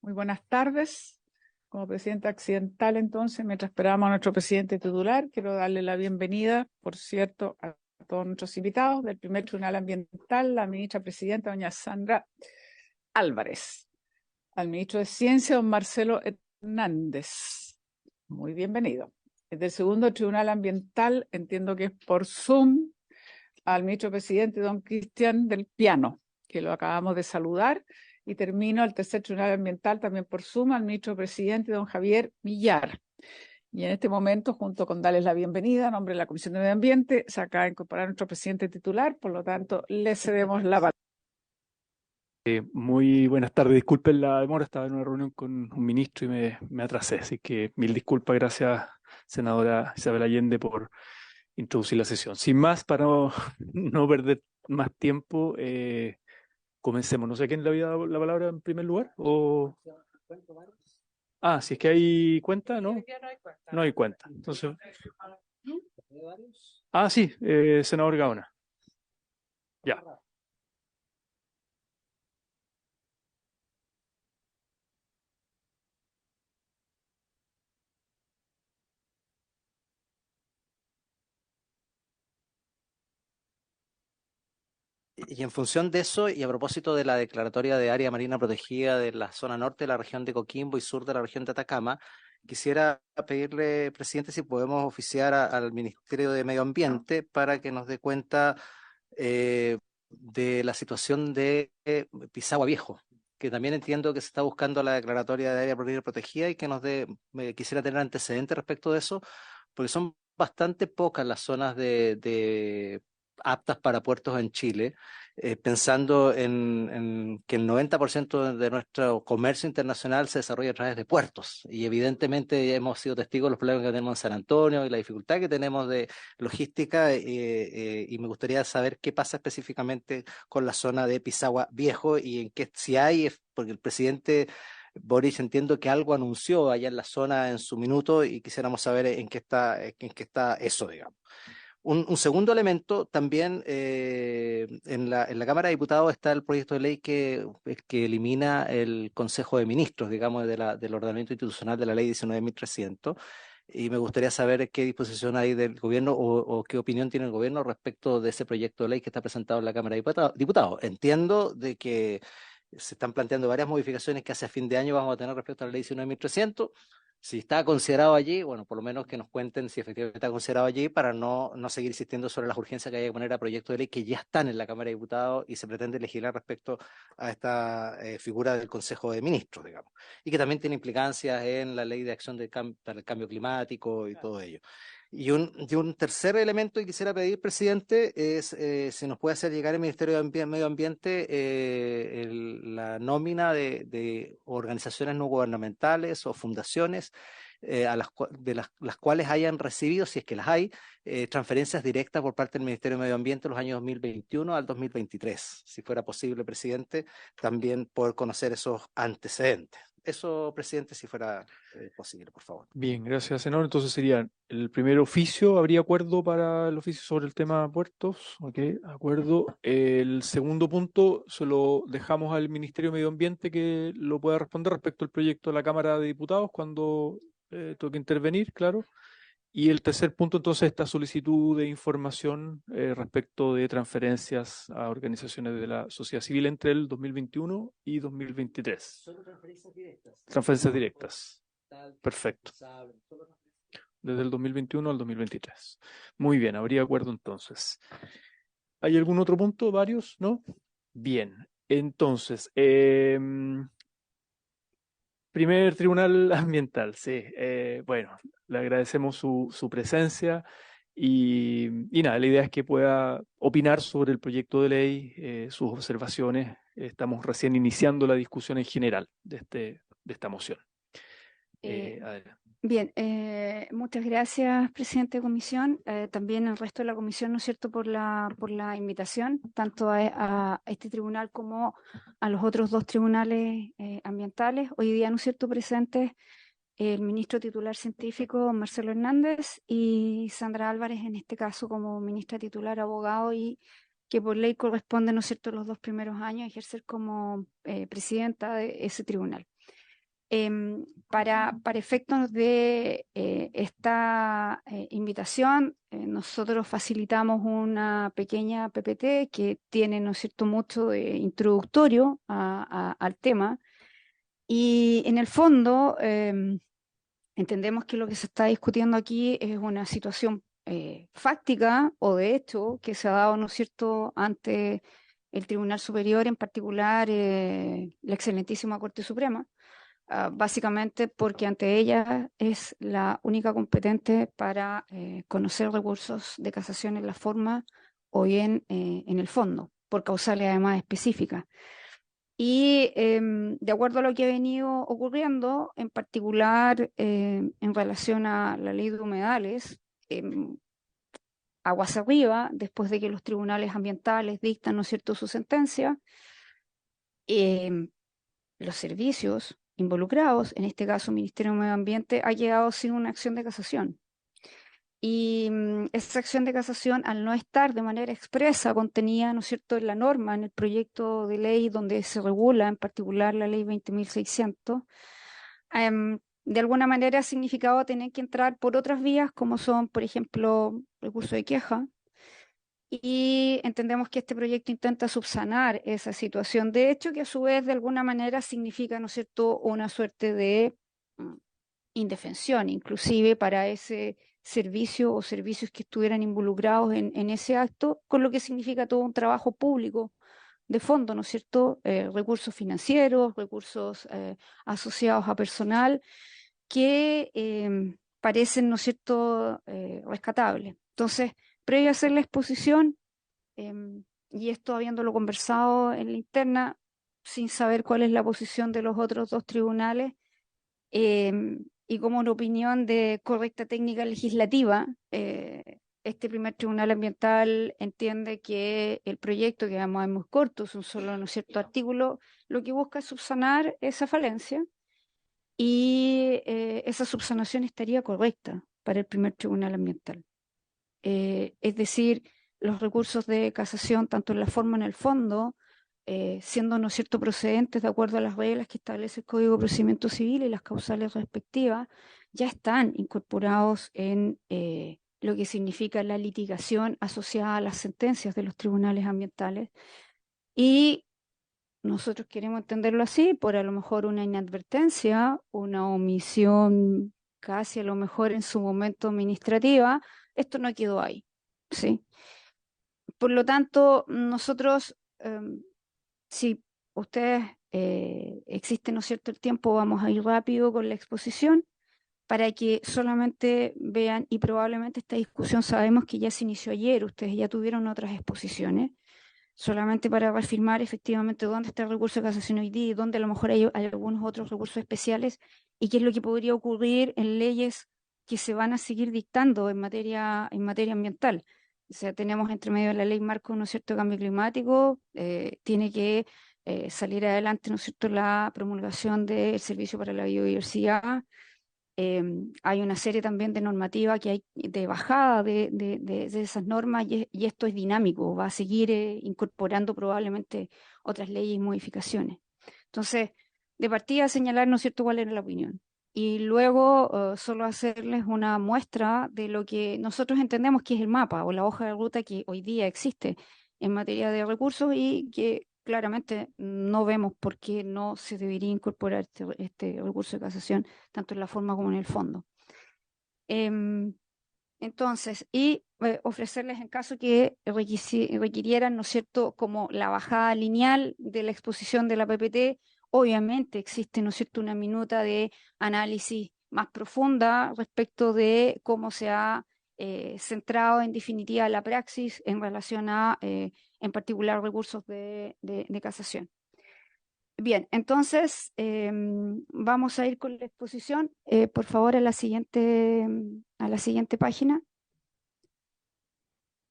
Muy buenas tardes. Como presidenta accidental, entonces, mientras esperamos a nuestro presidente titular, quiero darle la bienvenida, por cierto, a todos nuestros invitados del primer Tribunal Ambiental, la ministra presidenta, doña Sandra Álvarez, al ministro de Ciencia, don Marcelo Hernández. Muy bienvenido. Del segundo Tribunal Ambiental, entiendo que es por Zoom, al ministro presidente, don Cristian del Piano, que lo acabamos de saludar. Y termino el tercer Tribunal Ambiental también por Zoom al ministro presidente, don Javier Millar. Y en este momento, junto con darles la bienvenida a nombre de la Comisión de Medio Ambiente, se acaba de incorporar nuestro presidente titular, por lo tanto, le cedemos la palabra. Muy buenas tardes, disculpen la demora, estaba en una reunión con un ministro y me atrasé, así que mil disculpas, gracias senadora Isabel Allende por introducir la sesión. Sin más, para no perder más tiempo, comencemos. No sé quién le había dado la palabra en primer lugar. Si es que hay cuenta, ¿no? No hay cuenta. Entonces, sí, senador Gaona. Ya. Y en función de eso, y a propósito de la declaratoria de área marina protegida de la zona norte de la región de Coquimbo y sur de la región de Atacama, quisiera pedirle, presidente, si podemos oficiar al Ministerio de Medio Ambiente para que nos dé cuenta de la situación de Pisagua Viejo, que también entiendo que se está buscando la declaratoria de área marina protegida y que nos dé, quisiera tener antecedentes respecto de eso, porque son bastante pocas las zonas de aptas para puertos en Chile, pensando en que el 90% de nuestro comercio internacional se desarrolla a través de puertos. Y evidentemente hemos sido testigos de los problemas que tenemos en San Antonio y la dificultad que tenemos de logística, y me gustaría saber qué pasa específicamente con la zona de Pisagua Viejo y en qué, si hay, porque el presidente Boris entiendo que algo anunció allá en la zona en su minuto y quisiéramos saber en qué está eso, digamos. Un segundo elemento, también en la Cámara de Diputados está el proyecto de ley que elimina el Consejo de Ministros, digamos, del ordenamiento institucional de la Ley 19.300. Y me gustaría saber qué disposición hay del gobierno o qué opinión tiene el gobierno respecto de ese proyecto de ley que está presentado en la Cámara de Diputados. Entiendo de que se están planteando varias modificaciones que hacia fin de año vamos a tener respecto a la Ley 19.300. Si está considerado allí, bueno, por lo menos que nos cuenten si efectivamente está considerado allí para no seguir insistiendo sobre las urgencias que hay que poner a proyectos de ley que ya están en la Cámara de Diputados y se pretende legislar respecto a esta figura del Consejo de Ministros, digamos, y que también tiene implicancias en la Ley de Acción para el Cambio Climático y todo ello. Y un tercer elemento que quisiera pedir, presidente, es si nos puede hacer llegar el Ministerio de Medio Ambiente la nómina de organizaciones no gubernamentales o fundaciones las cuales hayan recibido, si es que las hay, transferencias directas por parte del Ministerio de Medio Ambiente en los años 2021 al 2023. Si fuera posible, presidente, también poder conocer esos antecedentes. Eso, presidente, si fuera posible, por favor. Bien, gracias, senador. Entonces sería el primer oficio, ¿habría acuerdo para el oficio sobre el tema puertos? Ok, acuerdo. El segundo punto se lo dejamos al Ministerio de Medio Ambiente que lo pueda responder respecto al proyecto de la Cámara de Diputados cuando toque intervenir, claro. Y el tercer punto, entonces, esta solicitud de información respecto de transferencias a organizaciones de la sociedad civil entre el 2021 y 2023. Solo transferencias directas. Transferencias directas. Perfecto. Desde el 2021 al 2023. Muy bien, habría acuerdo entonces. ¿Hay algún otro punto? ¿Varios? ¿No? Bien. Entonces, primer tribunal ambiental, sí. Bueno, le agradecemos su presencia y nada, la idea es que pueda opinar sobre el proyecto de ley, sus observaciones. Estamos recién iniciando la discusión en general de esta moción. Adelante. Bien, muchas gracias, presidente de comisión. También el resto de la comisión, ¿no es cierto?, por la invitación, tanto a este tribunal como a los otros dos tribunales ambientales. Hoy día, ¿no es cierto?, presentes el ministro titular científico, Marcelo Hernández, y Sandra Álvarez, en este caso, como ministra titular, abogado, y que por ley corresponde, ¿no es cierto?, los 2 primeros años ejercer como presidenta de ese tribunal. Para efectos de esta invitación, nosotros facilitamos una pequeña PPT que tiene, ¿no es cierto?, mucho de introductorio al tema. Y en el fondo, entendemos que lo que se está discutiendo aquí es una situación fáctica o de hecho que se ha dado, ¿no es cierto?, ante el Tribunal Superior, en particular la excelentísima Corte Suprema, básicamente porque ante ella es la única competente para conocer recursos de casación en la forma o bien en el fondo, por causales además específicas. Y de acuerdo a lo que ha venido ocurriendo, en particular en relación a la ley de humedales, aguas arriba, después de que los tribunales ambientales dictan, ¿no es cierto?, su sentencia, em, los servicios involucrados, en este caso Ministerio de Medio Ambiente, ha llegado sin una acción de casación. Y esa acción de casación, al no estar de manera expresa contenida, ¿no es cierto?, en la norma, en el proyecto de ley donde se regula, en particular la ley 20.600, de alguna manera ha significado tener que entrar por otras vías, como son, por ejemplo, recurso de queja, y entendemos que este proyecto intenta subsanar esa situación. De hecho, que a su vez, de alguna manera, significa, ¿no es cierto?, una suerte de mm, indefensión, inclusive para ese servicio o servicios que estuvieran involucrados en ese acto, con lo que significa todo un trabajo público de fondo, ¿no es cierto? Recursos financieros, recursos asociados a personal que parecen, ¿no es cierto?, rescatables. Entonces, previo a hacer la exposición, y esto habiéndolo conversado en la interna, sin saber cuál es la posición de los otros dos tribunales, y como una opinión de correcta técnica legislativa, este primer tribunal ambiental entiende que el proyecto, que además es muy corto, es un solo, ¿no es cierto?, artículo, lo que busca es subsanar esa falencia y esa subsanación estaría correcta para el primer tribunal ambiental. Es decir, los recursos de casación, tanto en la forma como en el fondo, siendo, ¿no es cierto?, procedentes de acuerdo a las reglas que establece el Código de Procedimiento Civil y las causales respectivas, ya están incorporados en lo que significa la litigación asociada a las sentencias de los tribunales ambientales. Y nosotros queremos entenderlo así, por a lo mejor una inadvertencia, una omisión casi a lo mejor en su momento administrativa, esto no quedó ahí, ¿sí? Por lo tanto, nosotros, si ustedes existe, ¿no es cierto?, el tiempo, vamos a ir rápido con la exposición para que solamente vean, y probablemente esta discusión sabemos que ya se inició ayer, ustedes ya tuvieron otras exposiciones, solamente para reafirmar efectivamente dónde está el recurso de casación hoy día y dónde a lo mejor hay algunos otros recursos especiales y qué es lo que podría ocurrir en leyes que se van a seguir dictando en materia ambiental. O sea, tenemos entre medio de la ley marco, ¿no es cierto?, de cambio climático, tiene que salir adelante, ¿no es cierto?, la promulgación del Servicio para la Biodiversidad. Hay una serie también de normativa que hay de bajada de esas normas y esto es dinámico, va a seguir incorporando probablemente otras leyes y modificaciones. Entonces, de partida señalar, ¿no es cierto?, cuál era la opinión. Y luego solo hacerles una muestra de lo que nosotros entendemos que es el mapa o la hoja de ruta que hoy día existe en materia de recursos y que claramente no vemos por qué no se debería incorporar este recurso de casación tanto en la forma como en el fondo. Entonces, y ofrecerles en caso que requirieran, ¿no es cierto?, como la bajada lineal de la exposición de la PPT, obviamente existe, ¿no es cierto?, una minuta de análisis más profunda respecto de cómo se ha centrado en definitiva la praxis en relación a, en particular, recursos de casación. Bien, entonces vamos a ir con la exposición. Por favor, a la siguiente página.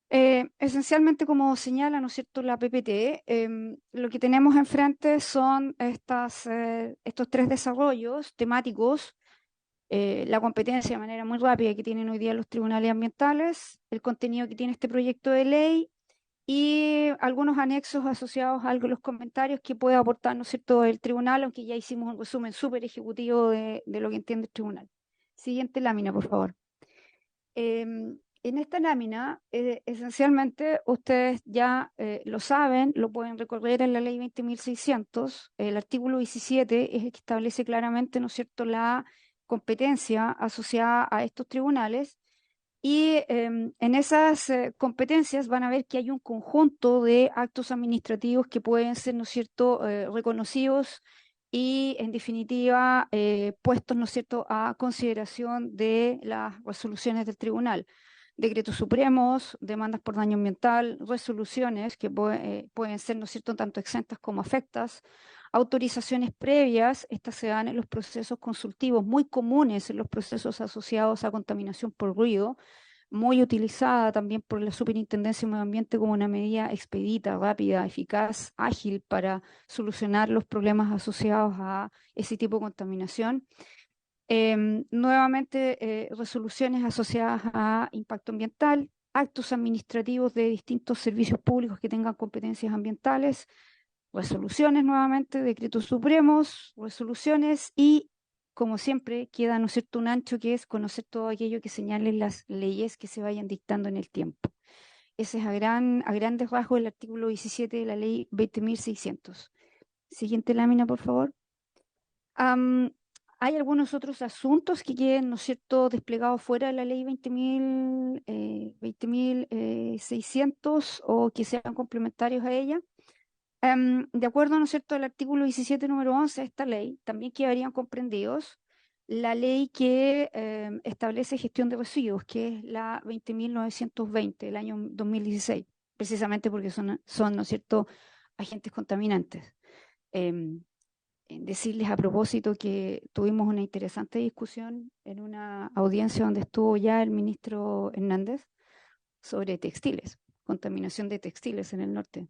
Esencialmente, como señala, ¿no es cierto?, la PPT, lo que tenemos enfrente son estos tres desarrollos temáticos, la competencia de manera muy rápida que tienen hoy día los tribunales ambientales, el contenido que tiene este proyecto de ley y algunos anexos asociados a los comentarios que puede aportar, ¿no es cierto?, el tribunal, aunque ya hicimos un resumen súper ejecutivo de lo que entiende el tribunal. Siguiente lámina, por favor. En esta lámina, esencialmente, ustedes ya lo saben, lo pueden recorrer en la ley 20.600. El artículo 17 es el que establece claramente, ¿no es cierto?, la competencia asociada a estos tribunales. Y en esas competencias van a ver que hay un conjunto de actos administrativos que pueden ser, ¿no es cierto?, reconocidos y, en definitiva, puestos, ¿no es cierto?, a consideración de las resoluciones del tribunal. Decretos supremos, demandas por daño ambiental, resoluciones que pueden ser, ¿no es cierto?, tanto exentas como afectas, autorizaciones previas, estas se dan en los procesos consultivos muy comunes en los procesos asociados a contaminación por ruido, muy utilizada también por la Superintendencia de Medio Ambiente como una medida expedita, rápida, eficaz, ágil para solucionar los problemas asociados a ese tipo de contaminación. Nuevamente, resoluciones asociadas a impacto ambiental, actos administrativos de distintos servicios públicos que tengan competencias ambientales, resoluciones nuevamente, decretos supremos, resoluciones y, como siempre, queda, ¿no es cierto?, un ancho que es conocer todo aquello que señalen las leyes que se vayan dictando en el tiempo. Ese es a grandes rasgos el artículo 17 de la ley 20.600. Siguiente lámina, por favor. Hay algunos otros asuntos que queden, ¿no es cierto?, desplegados fuera de la ley 20.600 o que sean complementarios a ella. De acuerdo, ¿no es cierto?, al artículo 17, número 11 de esta ley, también quedarían comprendidos la ley que establece gestión de residuos, que es la 20.920 del año 2016, precisamente porque son, ¿no es cierto?, agentes contaminantes. Decirles a propósito que tuvimos una interesante discusión en una audiencia donde estuvo ya el ministro Hernández sobre textiles, contaminación de textiles en el norte.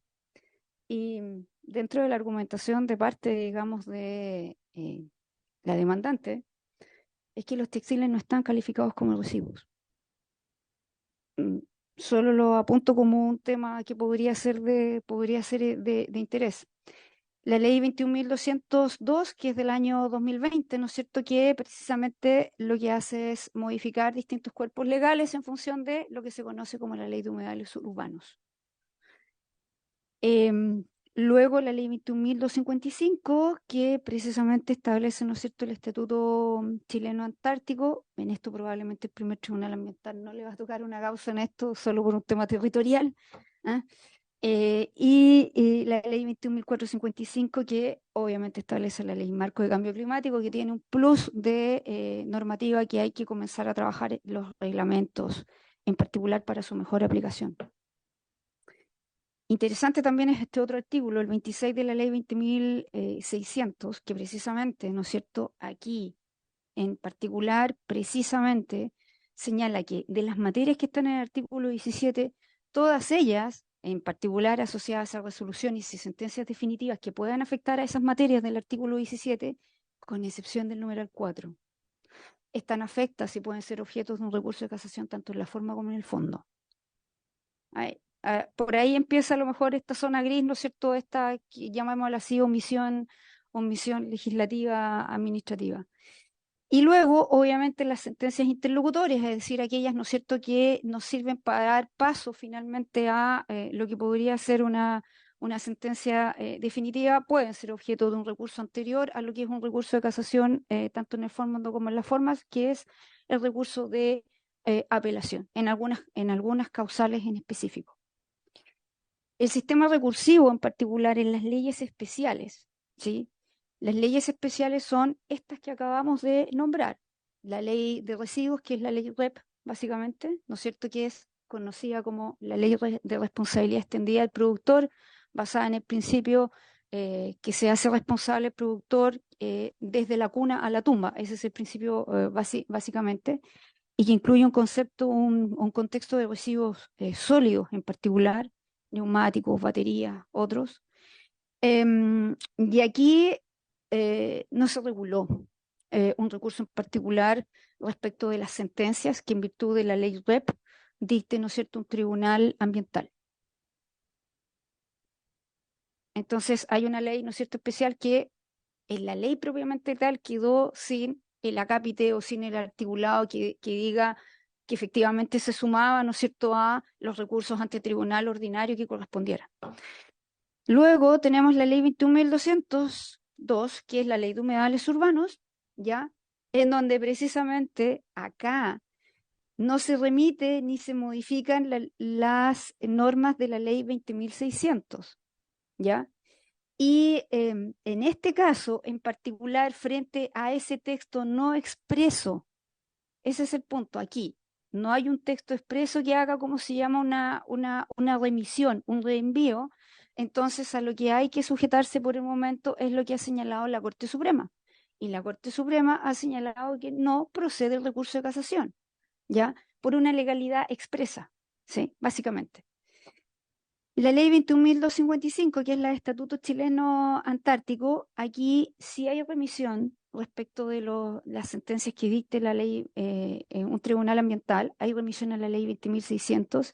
Y dentro de la argumentación de parte, digamos, de la demandante, es que los textiles no están calificados como residuos. Solo lo apunto como un tema que podría ser de interés. La ley 21.202, que es del año 2020, ¿no es cierto?, que precisamente lo que hace es modificar distintos cuerpos legales en función de lo que se conoce como la ley de humedales urbanos. Luego la ley 21.255, que precisamente establece, ¿no es cierto?, el Estatuto Chileno Antártico. En esto probablemente el primer tribunal ambiental no le va a tocar una causa en esto solo por un tema territorial. ¿Ah? Y la ley 21.455, que obviamente establece la ley marco de cambio climático, que tiene un plus de normativa que hay que comenzar a trabajar en los reglamentos, en particular para su mejor aplicación. Interesante también es este otro artículo, el 26 de la ley 20.600, que precisamente, ¿no es cierto?, aquí en particular, precisamente señala que de las materias que están en el artículo 17, todas ellas, en particular asociadas a resoluciones y sentencias definitivas que puedan afectar a esas materias del artículo 17, con excepción del numeral 4, están afectas y pueden ser objetos de un recurso de casación tanto en la forma como en el fondo. Por ahí empieza a lo mejor esta zona gris, ¿no es cierto?, esta, llamémosla así, omisión legislativa administrativa. Y luego, obviamente, las sentencias interlocutorias, es decir, aquellas, ¿no es cierto?, que nos sirven para dar paso finalmente a lo que podría ser una sentencia definitiva, pueden ser objeto de un recurso anterior a lo que es un recurso de casación, tanto en el fondo como en las formas, que es el recurso de apelación, en algunas causales en específico. El sistema recursivo, en particular en las leyes especiales, ¿sí? Las leyes especiales son estas que acabamos de nombrar. La ley de residuos, que es la ley REP, básicamente, ¿no es cierto?, que es conocida como la ley de responsabilidad extendida del productor, basada en el principio que se hace responsable el productor desde la cuna a la tumba. Ese es el principio básicamente, y que incluye un concepto, un contexto de residuos sólidos en particular, neumáticos, baterías, otros. Y aquí no se reguló un recurso en particular respecto de las sentencias que en virtud de la ley REP dicte, ¿no es cierto?, un tribunal ambiental. Entonces hay una ley, ¿no es cierto?, especial que en la ley propiamente tal quedó sin el acápite o sin el articulado que diga que efectivamente se sumaba, ¿no es cierto?, a los recursos ante tribunal ordinario que correspondiera. Luego tenemos la ley 21.202, que es la ley de humedales urbanos, ¿ya? En donde precisamente acá no se remite ni se modifican las normas de la ley 20.600, ¿ya? Y en este caso, en particular, frente a ese texto no expreso, ese es el punto aquí. No hay un texto expreso que haga, como se llama, una remisión, un reenvío. Entonces, a lo que hay que sujetarse por el momento es lo que ha señalado la Corte Suprema. Y la Corte Suprema ha señalado que no procede el recurso de casación, ¿ya? Por una legalidad expresa, ¿sí? Básicamente. La ley 21.255, que es la de Estatuto Chileno Antártico, aquí sí hay remisión respecto de las sentencias que dicte la ley, en un tribunal ambiental, hay remisión a la ley 20.600,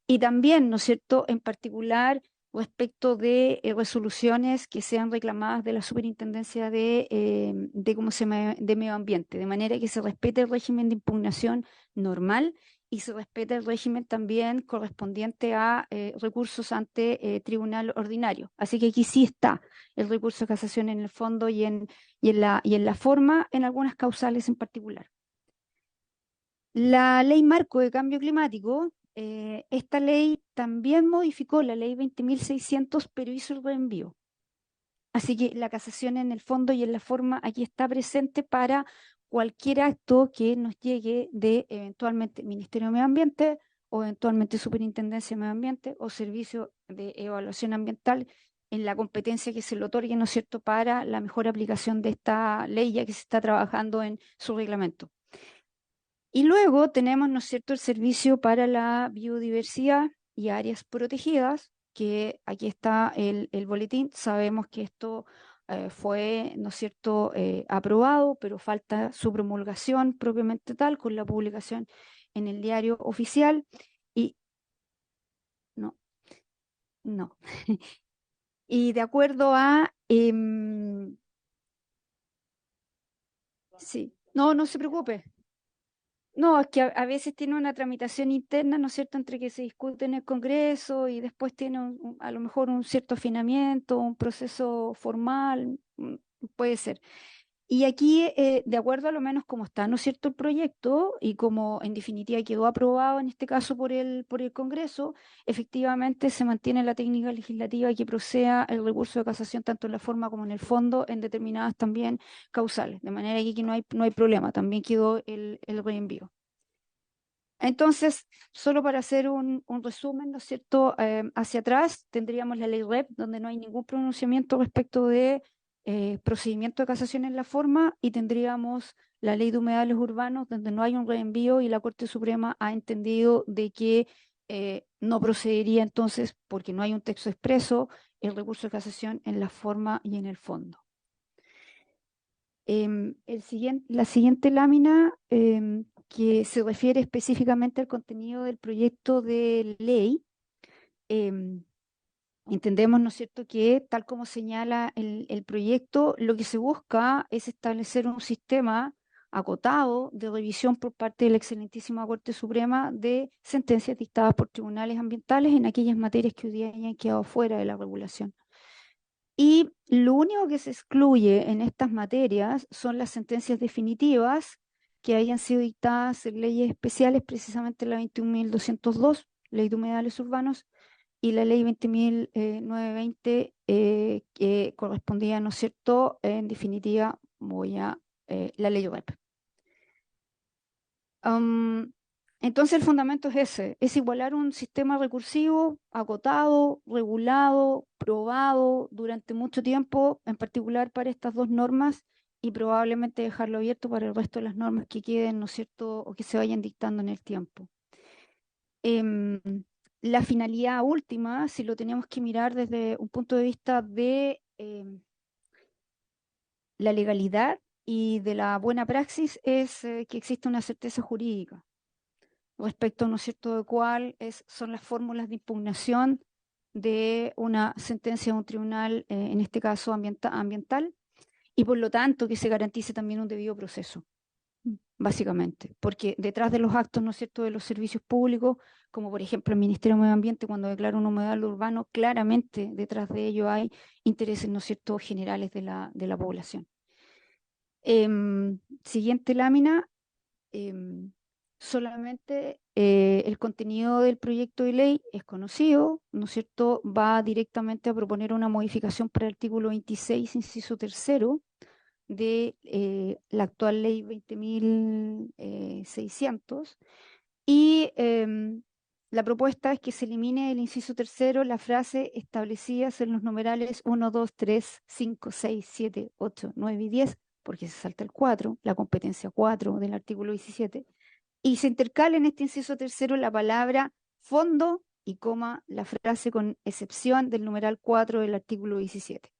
y también, ¿no es cierto?, en particular respecto de resoluciones que sean reclamadas de la Superintendencia de Medio Ambiente, de manera que se respete el régimen de impugnación normal y se respeta el régimen también correspondiente a recursos ante tribunal ordinario. Así que aquí sí está el recurso de casación en el fondo y en la forma, en algunas causales en particular. La ley marco de cambio climático, esta ley también modificó la ley 20.600, pero hizo el reenvío. Así que la casación en el fondo y en la forma aquí está presente para cualquier acto que nos llegue de eventualmente Ministerio de Medio Ambiente o eventualmente Superintendencia de Medio Ambiente o Servicio de Evaluación Ambiental en la competencia que se le otorgue, ¿no es cierto?, para la mejor aplicación de esta ley ya que se está trabajando en su reglamento. Y luego tenemos, ¿no es cierto?, el Servicio para la Biodiversidad y Áreas Protegidas, que aquí está el boletín. Sabemos que esto fue, ¿no es cierto?, aprobado, pero falta su promulgación propiamente tal, con la publicación en el diario oficial. Y no, no. Y de acuerdo a... sí, no se preocupe. No, es que a veces tiene una tramitación interna, ¿no es cierto?, entre que se discute en el Congreso y después tiene a lo mejor un cierto afinamiento, un proceso formal, puede ser. Y aquí, de acuerdo a lo menos como está, ¿no es cierto?, el proyecto y como en definitiva quedó aprobado en este caso por el Congreso, efectivamente se mantiene la técnica legislativa que proceda el recurso de casación tanto en la forma como en el fondo en determinadas también causales, de manera que aquí no hay problema, también quedó el reenvío. Entonces, solo para hacer un resumen, ¿no es cierto? Hacia atrás tendríamos la ley REP, donde no hay ningún pronunciamiento respecto de procedimiento de casación en la forma, y tendríamos la ley de humedales urbanos, donde no hay un reenvío y la Corte Suprema ha entendido de que no procedería entonces, porque no hay un texto expreso, el recurso de casación en la forma y en el fondo. La siguiente lámina, que se refiere específicamente al contenido del proyecto de ley, entendemos, ¿no es cierto?, que tal como señala el proyecto, lo que se busca es establecer un sistema acotado de revisión por parte de la excelentísima Corte Suprema de sentencias dictadas por tribunales ambientales en aquellas materias que hoy día hayan quedado fuera de la regulación. Y lo único que se excluye en estas materias son las sentencias definitivas que hayan sido dictadas en leyes especiales, precisamente la 21.202, Ley de Humedales Urbanos, y la Ley 20.920, que correspondía, ¿no es cierto?, en definitiva, la Ley REP. Entonces el fundamento es ese, es igualar un sistema recursivo acotado, regulado, probado durante mucho tiempo, en particular para estas dos normas, y probablemente dejarlo abierto para el resto de las normas que queden, ¿no es cierto?, o que se vayan dictando en el tiempo. La finalidad última, si lo tenemos que mirar desde un punto de vista de la legalidad y de la buena praxis, es que exista una certeza jurídica respecto, ¿no es cierto?, de cuál son las fórmulas de impugnación de una sentencia de un tribunal, en este caso ambiental, y por lo tanto que se garantice también un debido proceso, básicamente, porque detrás de los actos, ¿no es cierto?, de los servicios públicos, como por ejemplo el Ministerio de Medio Ambiente cuando declara un humedal urbano, claramente detrás de ello hay intereses, ¿no es cierto?, generales de la población. Siguiente lámina. Solamente el contenido del proyecto de ley es conocido, ¿no es cierto? Va directamente a proponer una modificación para el artículo 26, inciso tercero, de la actual ley 20.600. Y la propuesta es que se elimine el inciso tercero, la frase establecidas en los numerales 1, 2, 3, 5, 6, 7, 8, 9 y 10, porque se salta el 4, la competencia 4 del artículo 17, y se intercala en este inciso tercero la palabra fondo y coma la frase con excepción del numeral 4 del artículo 17.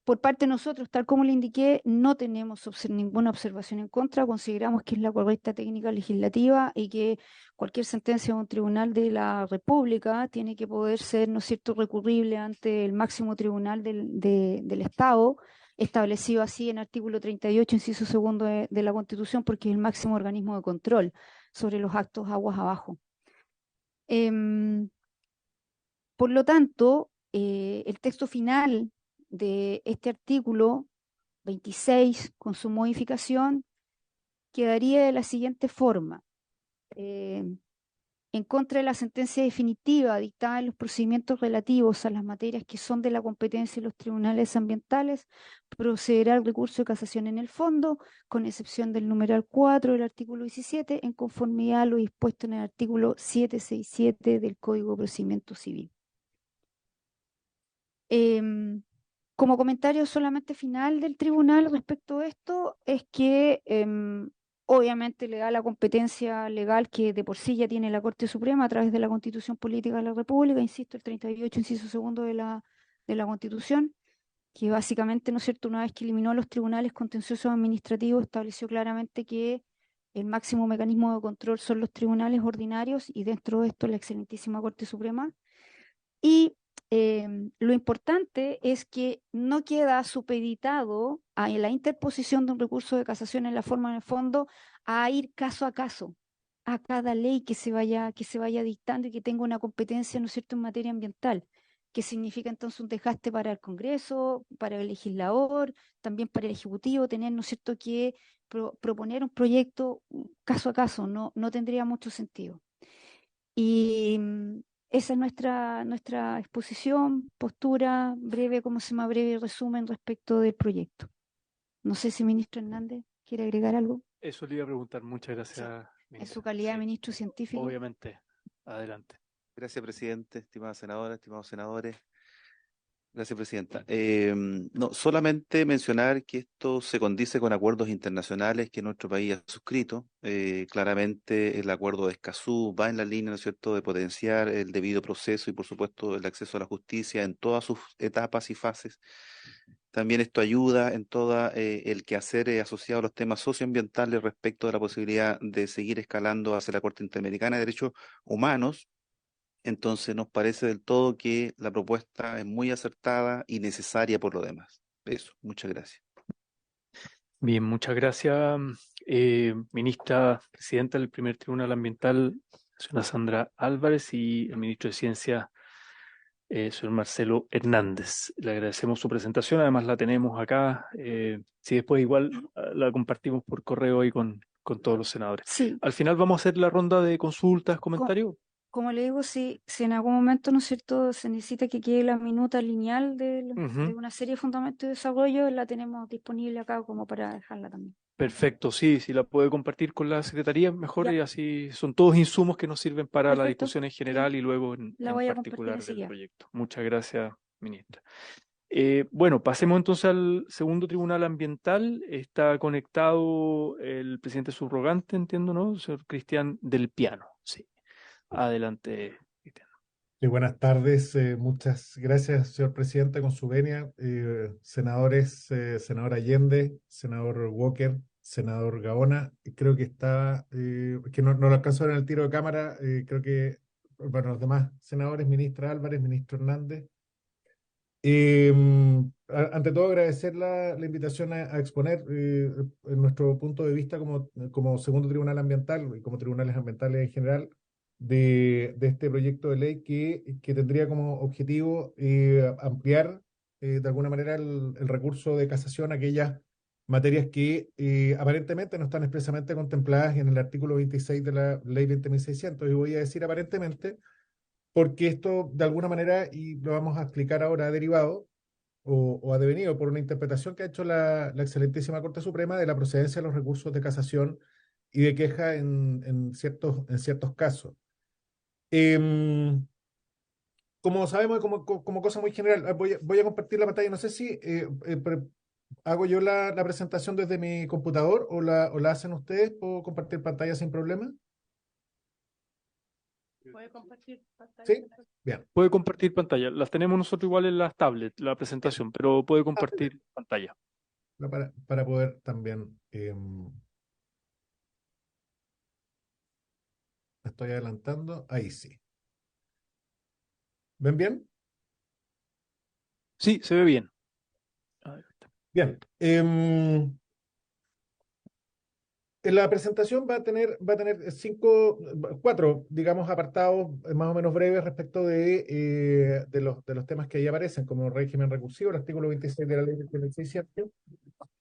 Por parte de nosotros, tal como le indiqué, no tenemos ninguna observación en contra, consideramos que es la correcta técnica legislativa y que cualquier sentencia de un tribunal de la República tiene que poder ser, ¿no es cierto?, recurrible ante el máximo tribunal del Estado, establecido así en artículo 38, inciso segundo de la Constitución, porque es el máximo organismo de control sobre los actos aguas abajo. Em, por lo tanto, el texto final de este artículo 26, con su modificación, quedaría de la siguiente forma. En contra de la sentencia definitiva dictada en los procedimientos relativos a las materias que son de la competencia de los tribunales ambientales, procederá el recurso de casación en el fondo, con excepción del numeral 4 del artículo 17, en conformidad a lo dispuesto en el artículo 767 del Código de Procedimiento Civil. Em, Como comentario solamente final del tribunal respecto a esto, es que obviamente le da la competencia legal que de por sí ya tiene la Corte Suprema a través de la Constitución Política de la República, insisto, el 38, inciso segundo de la Constitución, que básicamente, ¿no es cierto?, una vez que eliminó los tribunales contenciosos administrativos, estableció claramente que el máximo mecanismo de control son los tribunales ordinarios y dentro de esto la excelentísima Corte Suprema. Y lo importante es que no queda supeditado a la interposición de un recurso de casación en la forma, en el fondo, a ir caso a caso, a cada ley que se vaya dictando y que tenga una competencia, ¿no es cierto?, en materia ambiental, que significa entonces un desgaste para el Congreso, para el legislador, también para el Ejecutivo, tener, ¿no es cierto?, que proponer un proyecto caso a caso, no tendría mucho sentido. Y esa es nuestra exposición, postura breve, como se llama, breve resumen respecto del proyecto. No sé si ministro Hernández quiere agregar algo. Eso le iba a preguntar. Muchas Sí, gracias, en su ministra. calidad de Sí, ministro científico. obviamente. Adelante. Gracias, presidente, estimada senadora, estimados senadores. Gracias, presidenta. No, solamente mencionar que esto se condice con acuerdos internacionales que nuestro país ha suscrito. Claramente el acuerdo de Escazú va en la línea, ¿no es cierto?, de potenciar el debido proceso y, por supuesto, el acceso a la justicia en todas sus etapas y fases. También esto ayuda en todo el quehacer asociado a los temas socioambientales respecto de la posibilidad de seguir escalando hacia la Corte Interamericana de Derechos Humanos. Entonces nos parece del todo que la propuesta es muy acertada y necesaria por lo demás. Eso, muchas gracias. Bien, muchas gracias, ministra presidenta del primer Tribunal Ambiental, señora Sandra Álvarez, y el ministro de Ciencia, señor Marcelo Hernández. Le agradecemos su presentación, además la tenemos acá. Si después igual la compartimos por correo ahí con todos los senadores. Sí, Al final vamos a hacer la ronda de consultas, comentarios. como le digo, si en algún momento, ¿no es cierto?, se necesita que quede la minuta lineal de Ujú. una serie de fundamentos de desarrollo, la tenemos disponible acá como para dejarla también. Perfecto, sí, si la puede compartir con la Secretaría, mejor, Ya, y así son todos insumos que nos sirven para la perfecto. discusión en Sí, general y luego la en voy a compartir particular del enseguida. proyecto. Muchas gracias, ministra. Bueno, pasemos entonces al segundo tribunal ambiental. Está conectado el presidente subrogante, entiendo, ¿no? Señor Cristian del Piano. Sí. Adelante, Cristian. Buenas tardes, muchas gracias, señor presidente, con su venia. Senadores, senador Allende, senador Walker, senador Gaona, creo que está, que no lo alcanzó en el tiro de cámara, creo que bueno, los demás senadores, ministra Álvarez, ministro Hernández. Ante todo, agradecer la invitación a exponer nuestro punto de vista como segundo tribunal ambiental y como tribunales ambientales en general de este proyecto de ley que tendría como objetivo ampliar de alguna manera el recurso de casación a aquellas materias que aparentemente no están expresamente contempladas en el artículo 26 de la ley 20.600. Y voy a decir aparentemente porque esto de alguna manera, y lo vamos a explicar ahora, ha derivado o ha devenido por una interpretación que ha hecho la excelentísima Corte Suprema de la procedencia de los recursos de casación y de queja en ciertos casos. Como sabemos, como cosa muy general, voy a compartir la pantalla. No sé si hago yo la presentación desde mi computador o la hacen ustedes. ¿Puedo compartir pantalla sin problema? ¿Puede compartir pantalla? ¿Sí? Bien. Puede compartir pantalla. Las tenemos nosotros igual en las tablets, la presentación, pero puede compartir pantalla. Para poder también... me estoy adelantando. Ahí sí. ¿Ven bien? Sí, se ve bien. A ver, Bien. En la presentación va a tener cuatro, digamos, apartados más o menos breves respecto de los temas que ahí aparecen, como régimen recursivo, el artículo 26 de la ley 2600,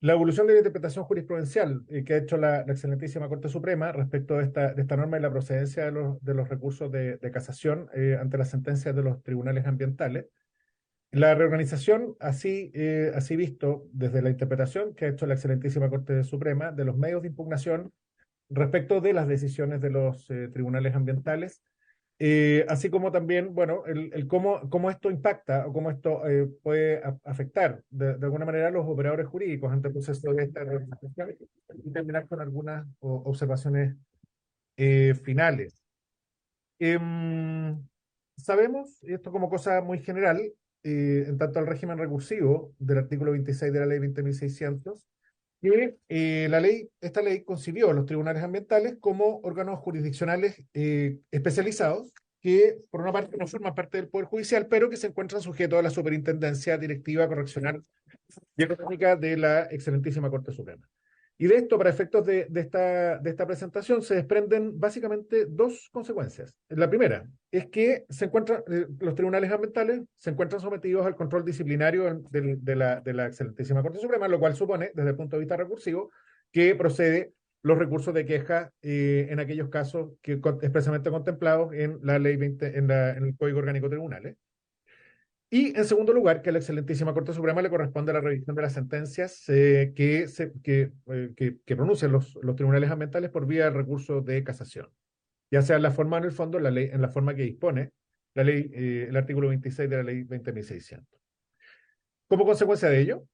la evolución de la interpretación jurisprudencial que ha hecho la excelentísima Corte Suprema respecto de esta norma y la procedencia de los recursos de casación ante las sentencias de los tribunales ambientales. La reorganización, así visto desde la interpretación que ha hecho la excelentísima Corte Suprema de los medios de impugnación respecto de las decisiones de los tribunales ambientales, así como también, bueno, cómo esto impacta o cómo esto puede afectar de alguna manera a los operadores jurídicos ante el proceso de esta reorganización y terminar con algunas observaciones finales. Sabemos, y esto como cosa muy general, en tanto al régimen recursivo del artículo 26 de la ley 20.600, que esta ley concibió a los tribunales ambientales como órganos jurisdiccionales especializados que, por una parte, no forman parte del Poder Judicial, pero que se encuentran sujetos a la superintendencia directiva correccional y económica de la excelentísima Corte Suprema. Y de esto, para efectos de esta presentación, se desprenden básicamente dos consecuencias. La primera es que los tribunales ambientales se encuentran sometidos al control disciplinario de la excelentísima Corte Suprema, lo cual supone, desde el punto de vista recursivo, que procede los recursos de queja en aquellos casos expresamente contemplados en la ley 20, en el Código Orgánico de Tribunales. Y en segundo lugar, que a la excelentísima Corte Suprema le corresponde la revisión de las sentencias que pronuncian los tribunales ambientales por vía del recurso de casación, ya sea en la forma o en el fondo, en la forma que dispone la ley, el artículo 26 de la ley 20.600. Como consecuencia de ello,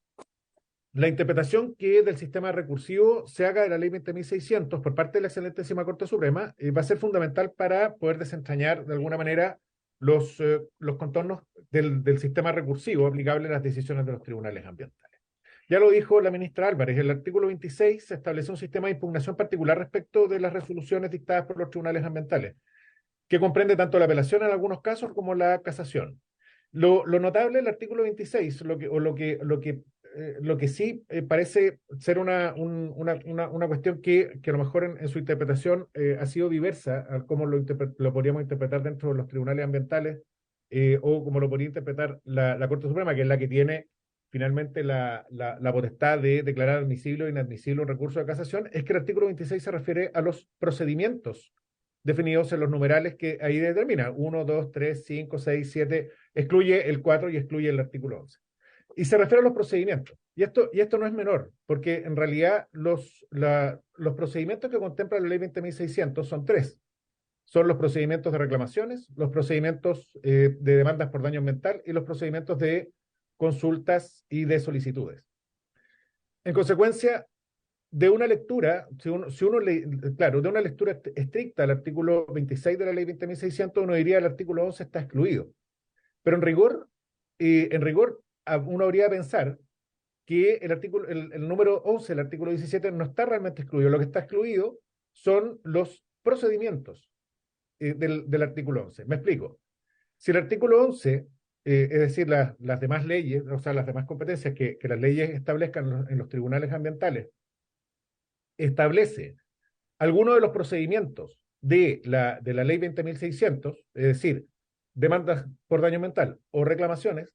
la interpretación que del sistema recursivo se haga de la ley 20.600 por parte de la excelentísima Corte Suprema va a ser fundamental para poder desentrañar de alguna manera los contornos del sistema recursivo aplicable a las decisiones de los tribunales ambientales. Ya lo dijo la ministra Álvarez, en el artículo 26 se establece un sistema de impugnación particular respecto de las resoluciones dictadas por los tribunales ambientales, que comprende tanto la apelación en algunos casos como la casación. Lo notable del artículo 26, lo que sí parece ser una cuestión que a lo mejor en su interpretación ha sido diversa, a cómo lo podríamos interpretar dentro de los tribunales ambientales o como lo podría interpretar la Corte Suprema, que es la que tiene finalmente la potestad de declarar admisible o inadmisible un recurso de casación, es que el artículo 26 se refiere a los procedimientos definidos en los numerales que ahí determina, 1, 2, 3, 5, 6, 7, excluye el 4 y excluye el artículo 11. Y se refiere a los procedimientos. Y esto no es menor, porque en realidad los procedimientos que contempla la ley 20.600 son tres. Son los procedimientos de reclamaciones, los procedimientos de demandas por daño ambiental y los procedimientos de consultas y de solicitudes. En consecuencia, de una lectura, claro, de una lectura estricta al artículo 26 de la ley 20.600, uno diría el artículo 11 está excluido. Pero en rigor, uno habría de pensar que el número 11, el artículo 17, no está realmente excluido. Lo que está excluido son los procedimientos. del artículo 11. Me explico. Si el artículo 11, es decir, las demás leyes, o sea, las demás competencias que las leyes establezcan en los tribunales ambientales, establece alguno de los procedimientos de la ley 20.600, es decir, demandas por daño ambiental o reclamaciones,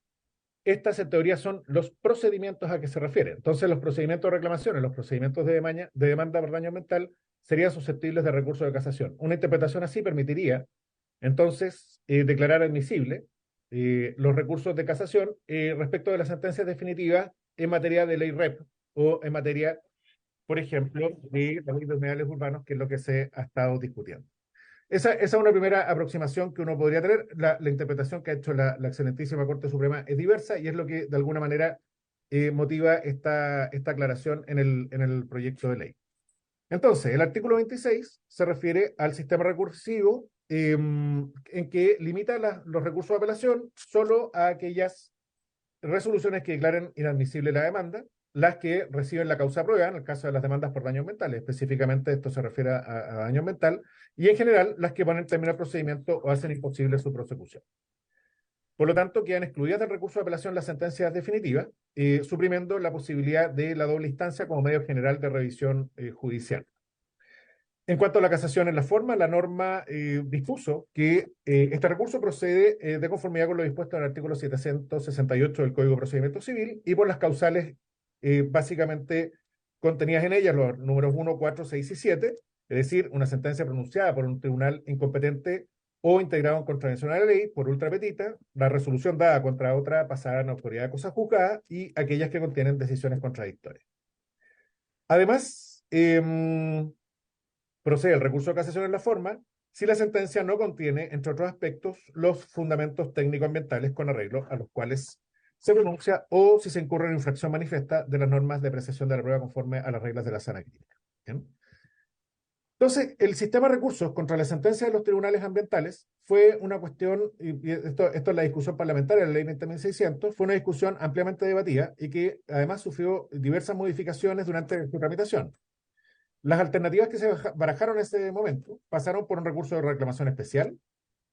estas en teoría son los procedimientos a que se refiere. Entonces, los procedimientos de reclamaciones, los procedimientos de demanda por daño ambiental serían susceptibles de recurso de casación. Una interpretación así permitiría, entonces, declarar admisible los recursos de casación respecto de las sentencias definitivas en materia de ley REP o en materia, por ejemplo, de la ley de humedales urbanos, que es lo que se ha estado discutiendo. Esa es una primera aproximación que uno podría tener. La interpretación que ha hecho la excelentísima Corte Suprema es diversa y es lo que de alguna manera motiva esta aclaración en el proyecto de ley. Entonces, el artículo 26 se refiere al sistema recursivo en que limita los recursos de apelación solo a aquellas resoluciones que declaren inadmisible la demanda, las que reciben la causa prueba, en el caso de las demandas por daño ambiental, específicamente esto se refiere a daño ambiental, y en general las que ponen término al procedimiento o hacen imposible su prosecución. Por lo tanto, quedan excluidas del recurso de apelación las sentencias definitivas, suprimiendo la posibilidad de la doble instancia como medio general de revisión judicial. En cuanto a la casación en la forma, la norma dispuso que este recurso procede de conformidad con lo dispuesto en el artículo 768 del Código de Procedimiento Civil y por las causales básicamente contenidas en ellas, los números 1, 4, 6 y 7, es decir, una sentencia pronunciada por un tribunal incompetente o integrado en contravención a la ley por ultra petita, la resolución dada contra otra pasada en autoridad de cosa juzgada y aquellas que contienen decisiones contradictorias. Además, procede el recurso de casación en la forma si la sentencia no contiene, entre otros aspectos, los fundamentos técnico-ambientales con arreglo a los cuales se pronuncia o si se incurre en infracción manifiesta de las normas de apreciación de la prueba conforme a las reglas de la sana crítica. ¿Bien? Entonces, el sistema de recursos contra la sentencia de los tribunales ambientales fue una cuestión, y esto es la discusión parlamentaria de la ley 20.600, fue una discusión ampliamente debatida y que además sufrió diversas modificaciones durante su tramitación. Las alternativas que se barajaron en ese momento pasaron por un recurso de reclamación especial,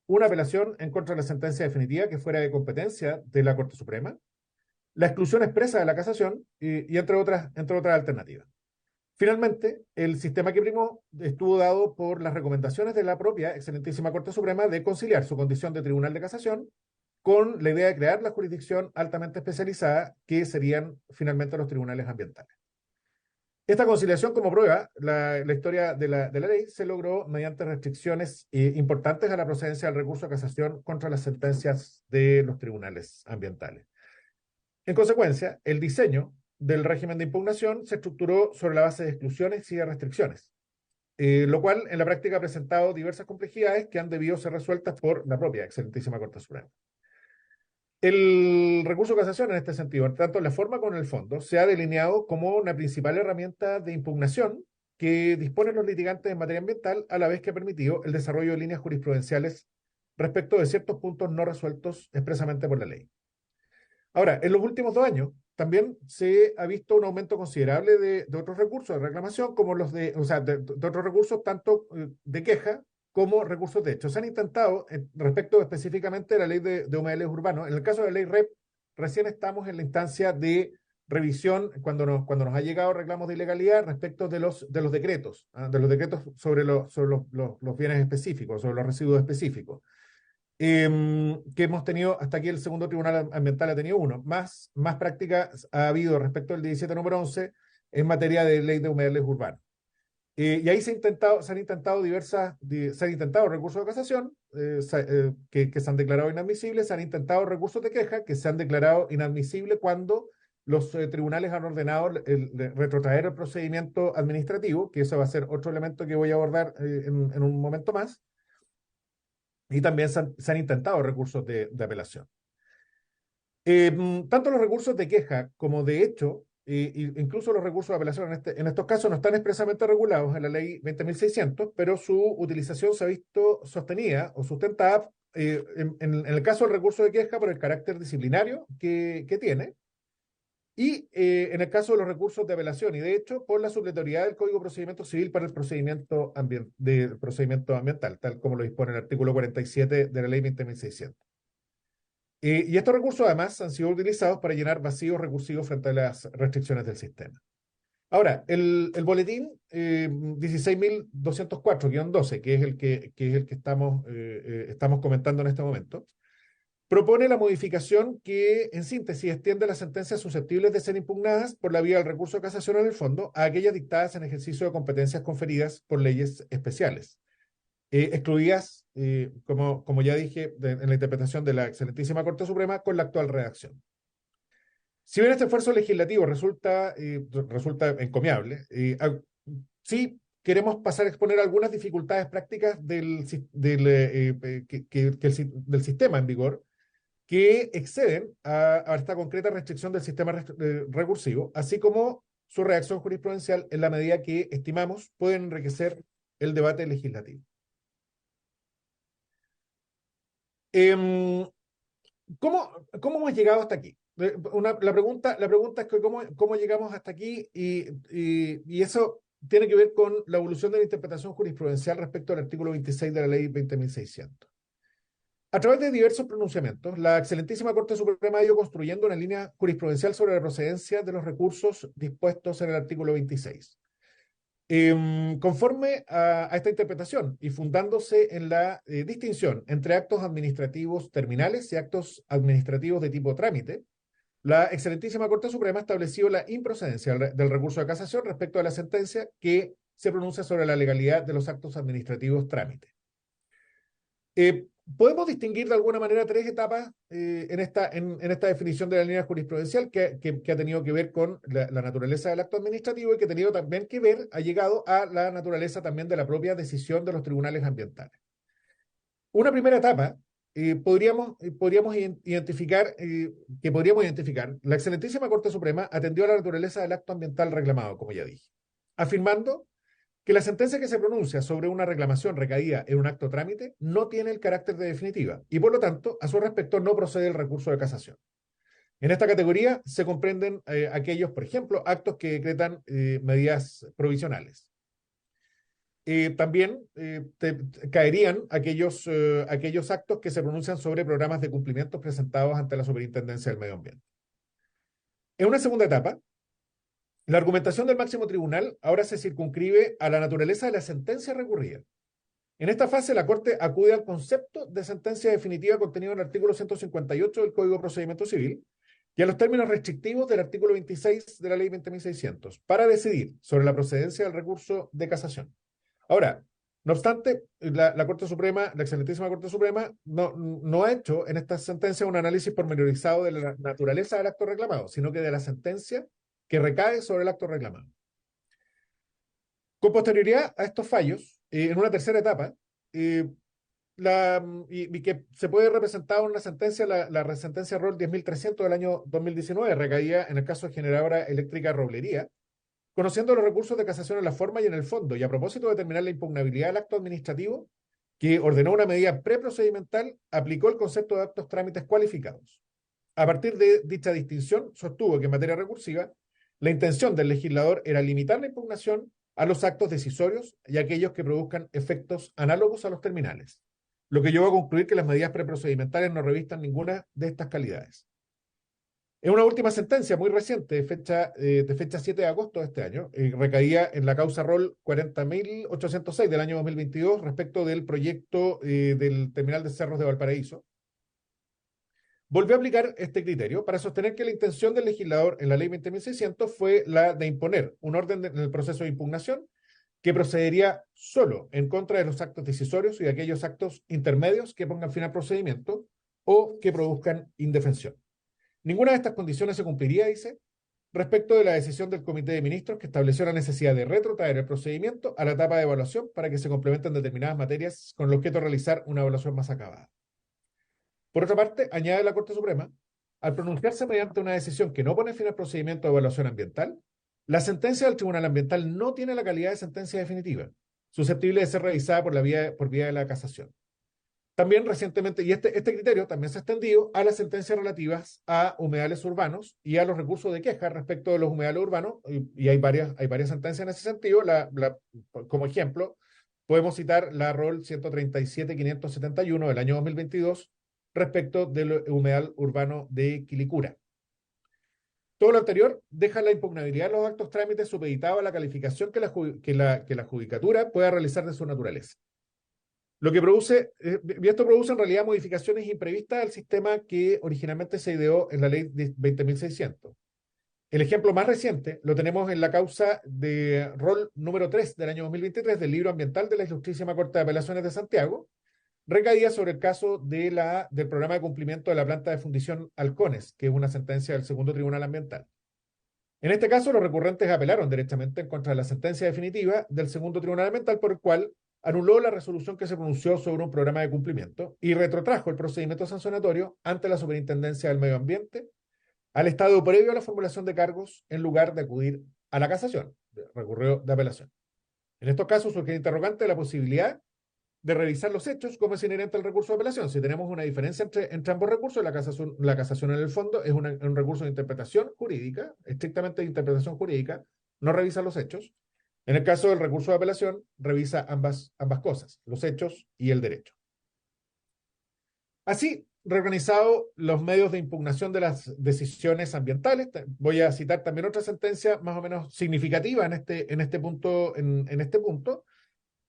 una apelación en contra de la sentencia definitiva que fuera de competencia de la Corte Suprema, la exclusión expresa de la casación y entre otras alternativas. Finalmente, el sistema que primó estuvo dado por las recomendaciones de la propia excelentísima Corte Suprema de conciliar su condición de tribunal de casación con la idea de crear la jurisdicción altamente especializada que serían finalmente los tribunales ambientales. Esta conciliación, como prueba la historia de la ley, se logró mediante restricciones importantes a la procedencia del recurso de casación contra las sentencias de los tribunales ambientales. En consecuencia, el diseño del régimen de impugnación se estructuró sobre la base de exclusiones y de restricciones, lo cual en la práctica ha presentado diversas complejidades que han debido ser resueltas por la propia excelentísima Corte Suprema. El recurso de casación en este sentido, tanto en la forma como en el fondo, se ha delineado como una principal herramienta de impugnación que disponen los litigantes en materia ambiental, a la vez que ha permitido el desarrollo de líneas jurisprudenciales respecto de ciertos puntos no resueltos expresamente por la ley. Ahora, en los últimos 2 años, también se ha visto un aumento considerable de otros recursos de reclamación, como los de otros recursos, tanto de queja como recursos de hecho. Se han intentado, respecto específicamente de la ley de humedales urbanos, en el caso de la ley REP, recién estamos en la instancia de revisión, cuando nos ha llegado reclamos de ilegalidad respecto de los decretos, de los decretos sobre los bienes específicos, sobre los residuos específicos. Que hemos tenido, hasta aquí el segundo tribunal ambiental ha tenido uno. Más prácticas ha habido respecto al 17 número 11 en materia de ley de humedales urbanos. Y ahí se han intentado recursos de casación que se han declarado inadmisibles, se han intentado recursos de queja que se han declarado inadmisibles cuando los tribunales han ordenado retrotraer el procedimiento administrativo, que eso va a ser otro elemento que voy a abordar en un momento más. Y también se han intentado recursos de apelación. Tanto los recursos de queja como de hecho, incluso los recursos de apelación en estos casos no están expresamente regulados en la ley 20.600, pero su utilización se ha visto sostenida o sustentada en el caso del recurso de queja por el carácter disciplinario que tiene y en el caso de los recursos de apelación, y de hecho por la supletoriedad del Código de Procedimiento Civil para el procedimiento, procedimiento ambiental, tal como lo dispone el artículo 47 de la Ley 20.600. Y estos recursos además han sido utilizados para llenar vacíos recursivos frente a las restricciones del sistema. Ahora, el boletín 16.204-12, que es el que estamos comentando en este momento, propone la modificación que, en síntesis, extiende las sentencias susceptibles de ser impugnadas por la vía del recurso de casación en el fondo a aquellas dictadas en ejercicio de competencias conferidas por leyes especiales, excluidas, como ya dije, en la interpretación de la excelentísima Corte Suprema con la actual redacción. Si bien este esfuerzo legislativo resulta encomiable, sí queremos pasar a exponer algunas dificultades prácticas del sistema en vigor que exceden a esta concreta restricción del sistema recursivo, así como su reacción jurisprudencial en la medida que estimamos pueden enriquecer el debate legislativo. ¿Cómo hemos llegado hasta aquí? La pregunta es que ¿cómo llegamos hasta aquí? Y eso tiene que ver con la evolución de la interpretación jurisprudencial respecto al artículo 26 de la Ley 20.600. A través de diversos pronunciamientos, la excelentísima Corte Suprema ha ido construyendo una línea jurisprudencial sobre la procedencia de los recursos dispuestos en el artículo 26. Conforme a esta interpretación y fundándose en la distinción entre actos administrativos terminales y actos administrativos de tipo trámite, la excelentísima Corte Suprema ha establecido la improcedencia del recurso de casación respecto a la sentencia que se pronuncia sobre la legalidad de los actos administrativos trámite. Podemos distinguir de alguna manera tres etapas en esta definición de la línea jurisprudencial que ha tenido que ver con la naturaleza del acto administrativo y que ha tenido también que ver, ha llegado a la naturaleza también de la propia decisión de los tribunales ambientales. Una primera etapa podríamos identificar, la excelentísima Corte Suprema atendió a la naturaleza del acto ambiental reclamado, como ya dije, afirmando que la sentencia que se pronuncia sobre una reclamación recaída en un acto trámite no tiene el carácter de definitiva y, por lo tanto, a su respecto no procede el recurso de casación. En esta categoría se comprenden aquellos, por ejemplo, actos que decretan medidas provisionales. También caerían aquellos actos que se pronuncian sobre programas de cumplimiento presentados ante la Superintendencia del Medio Ambiente. En una segunda etapa, la argumentación del máximo tribunal ahora se circunscribe a la naturaleza de la sentencia recurrida. En esta fase, la Corte acude al concepto de sentencia definitiva contenido en el artículo 158 del Código de Procedimiento Civil y a los términos restrictivos del artículo 26 de la Ley 20.600 para decidir sobre la procedencia del recurso de casación. Ahora, no obstante, la Corte Suprema, la excelentísima Corte Suprema, no ha hecho en esta sentencia un análisis pormenorizado de la naturaleza del acto reclamado, sino que de la sentencia que recae sobre el acto reclamado. Con posterioridad a estos fallos, en una tercera etapa, y que se puede representar en una sentencia, la sentencia ROL 10.300 del año 2019, recaía en el caso de Generadora Eléctrica Roblería, conociendo los recursos de casación en la forma y en el fondo, y a propósito de determinar la impugnabilidad del acto administrativo, que ordenó una medida preprocedimental, aplicó el concepto de actos trámites cualificados. A partir de dicha distinción, sostuvo que en materia recursiva, la intención del legislador era limitar la impugnación a los actos decisorios y a aquellos que produzcan efectos análogos a los terminales, lo que llevó a concluir que las medidas preprocedimentales no revistan ninguna de estas calidades. En una última sentencia muy reciente, de fecha 7 de agosto de este año, recaía en la causa ROL 40.806 del año 2022 respecto del proyecto del terminal de Cerros de Valparaíso, volvió a aplicar este criterio para sostener que la intención del legislador en la Ley 20.600 fue la de imponer un orden en el proceso de impugnación que procedería solo en contra de los actos decisorios y de aquellos actos intermedios que pongan fin al procedimiento o que produzcan indefensión. Ninguna de estas condiciones se cumpliría, dice, respecto de la decisión del Comité de Ministros que estableció la necesidad de retrotraer el procedimiento a la etapa de evaluación para que se complementen determinadas materias con el objeto de realizar una evaluación más acabada. Por otra parte, añade la Corte Suprema, al pronunciarse mediante una decisión que no pone fin al procedimiento de evaluación ambiental, la sentencia del Tribunal Ambiental no tiene la calidad de sentencia definitiva, susceptible de ser revisada por vía de la casación. También recientemente, y este criterio también se ha extendido a las sentencias relativas a humedales urbanos y a los recursos de queja respecto de los humedales urbanos, y hay varias sentencias en ese sentido. Como ejemplo, podemos citar la ROL 137.571 del año 2022 respecto del humedal urbano de Quilicura. Todo lo anterior deja la impugnabilidad de los actos trámites supeditado a la calificación que la judicatura pueda realizar de su naturaleza. Lo que produce, y esto produce en realidad modificaciones imprevistas al sistema que originalmente se ideó en la ley de 20.600. El ejemplo más reciente lo tenemos en la causa de rol número 3 del año 2023 del libro ambiental de la Ilustrísima Corte de Apelaciones de Santiago, recaída sobre el caso del programa de cumplimiento de la planta de fundición Halcones, que es una sentencia del Segundo Tribunal Ambiental. En este caso, los recurrentes apelaron directamente en contra de la sentencia definitiva del Segundo Tribunal Ambiental, por el cual anuló la resolución que se pronunció sobre un programa de cumplimiento y retrotrajo el procedimiento sancionatorio ante la Superintendencia del Medio Ambiente al estado previo a la formulación de cargos en lugar de acudir a la casación, recurrió de apelación. En estos casos surge el interrogante de la posibilidad de revisar los hechos como es inherente al recurso de apelación. Si tenemos una diferencia entre ambos recursos, la casación en el fondo es un recurso de interpretación jurídica, estrictamente de interpretación jurídica, no revisa los hechos. En el caso del recurso de apelación, revisa ambas cosas, los hechos y el derecho. Así, reorganizado los medios de impugnación de las decisiones ambientales, voy a citar también otra sentencia más o menos significativa en este punto,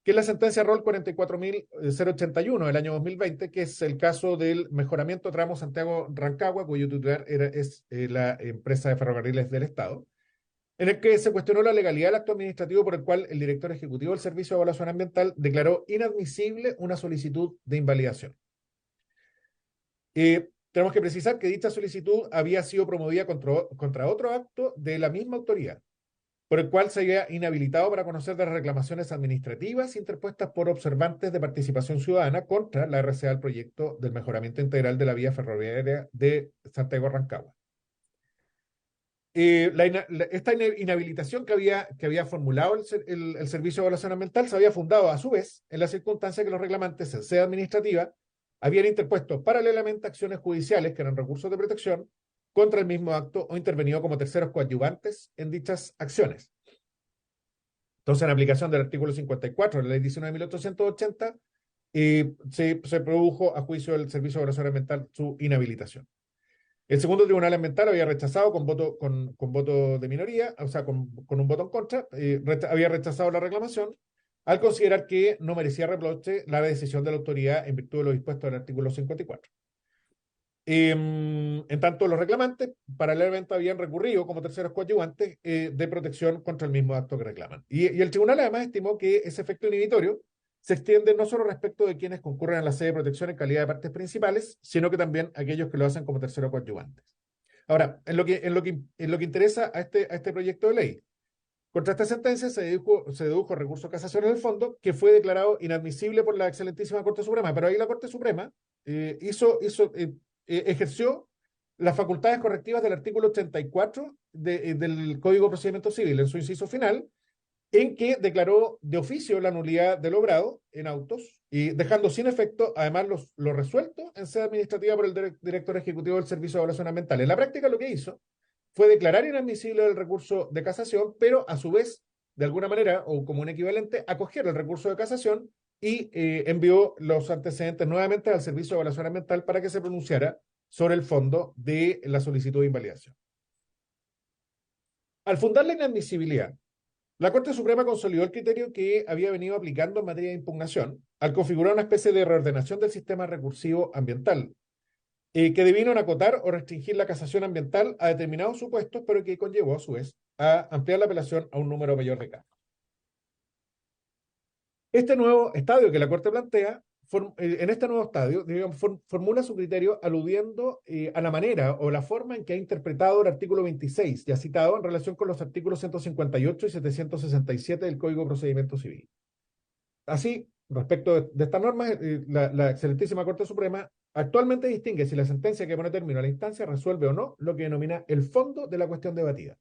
que es la sentencia ROL 44.081 del año 2020, que es el caso del mejoramiento tramo Santiago-Rancagua, cuyo titular es la empresa de ferrocarriles del Estado, en el que se cuestionó la legalidad del acto administrativo por el cual el director ejecutivo del Servicio de Evaluación Ambiental declaró inadmisible una solicitud de invalidación. Tenemos que precisar que dicha solicitud había sido promovida contra otro acto de la misma autoridad, por el cual se había inhabilitado para conocer de las reclamaciones administrativas interpuestas por observantes de participación ciudadana contra la RCA del proyecto del mejoramiento integral de la vía ferroviaria de Santiago-Rancagua. Esta inhabilitación que había formulado el Servicio de Evaluación Ambiental se había fundado a su vez en la circunstancia que los reclamantes en sede administrativa habían interpuesto paralelamente acciones judiciales, que eran recursos de protección, contra el mismo acto o intervenido como terceros coadyuvantes en dichas acciones. Entonces, en aplicación del artículo 54 de la ley 19.880, se produjo a juicio del Servicio de Evaluación Ambiental su inhabilitación. El Segundo Tribunal Ambiental había rechazado con voto de minoría, o sea, con un voto en contra, había rechazado la reclamación al considerar que no merecía reproche la decisión de la autoridad en virtud de lo dispuesto del artículo 54. En tanto, los reclamantes paralelamente habían recurrido como terceros coadyuvantes de protección contra el mismo acto que reclaman. Y el tribunal además estimó que ese efecto inhibitorio se extiende no solo respecto de quienes concurren a la sede de protección en calidad de partes principales, sino que también a aquellos que lo hacen como terceros coadyuvantes. Ahora, en lo que interesa a este proyecto de ley, contra esta sentencia se dedujo recurso de casación en el fondo, que fue declarado inadmisible por la excelentísima Corte Suprema, pero ahí la Corte Suprema ejerció las facultades correctivas del artículo 84 del Código de Procedimiento Civil en su inciso final, en que declaró de oficio la nulidad del obrado en autos y dejando sin efecto además lo resuelto en sede administrativa por el director ejecutivo del Servicio de Evaluación Ambiental. En la práctica lo que hizo fue declarar inadmisible el recurso de casación, pero a su vez, de alguna manera, o como un equivalente, acoger el recurso de casación y envió los antecedentes nuevamente al Servicio de Evaluación Ambiental para que se pronunciara sobre el fondo de la solicitud de invalidación. Al fundar la inadmisibilidad, la Corte Suprema consolidó el criterio que había venido aplicando en materia de impugnación al configurar una especie de reordenación del sistema recursivo ambiental, que debieron acotar o restringir la casación ambiental a determinados supuestos, pero que conllevó a su vez a ampliar la apelación a un número mayor de casos. Este nuevo estadio que la Corte plantea, en este nuevo estadio, digamos, formula su criterio aludiendo a la manera o la forma en que ha interpretado el artículo 26, ya citado, en relación con los artículos 158 y 767 del Código de Procedimiento Civil. Así, respecto de estas normas, la excelentísima Corte Suprema actualmente distingue si la sentencia que pone término a la instancia resuelve o no lo que denomina el fondo de la cuestión debatida.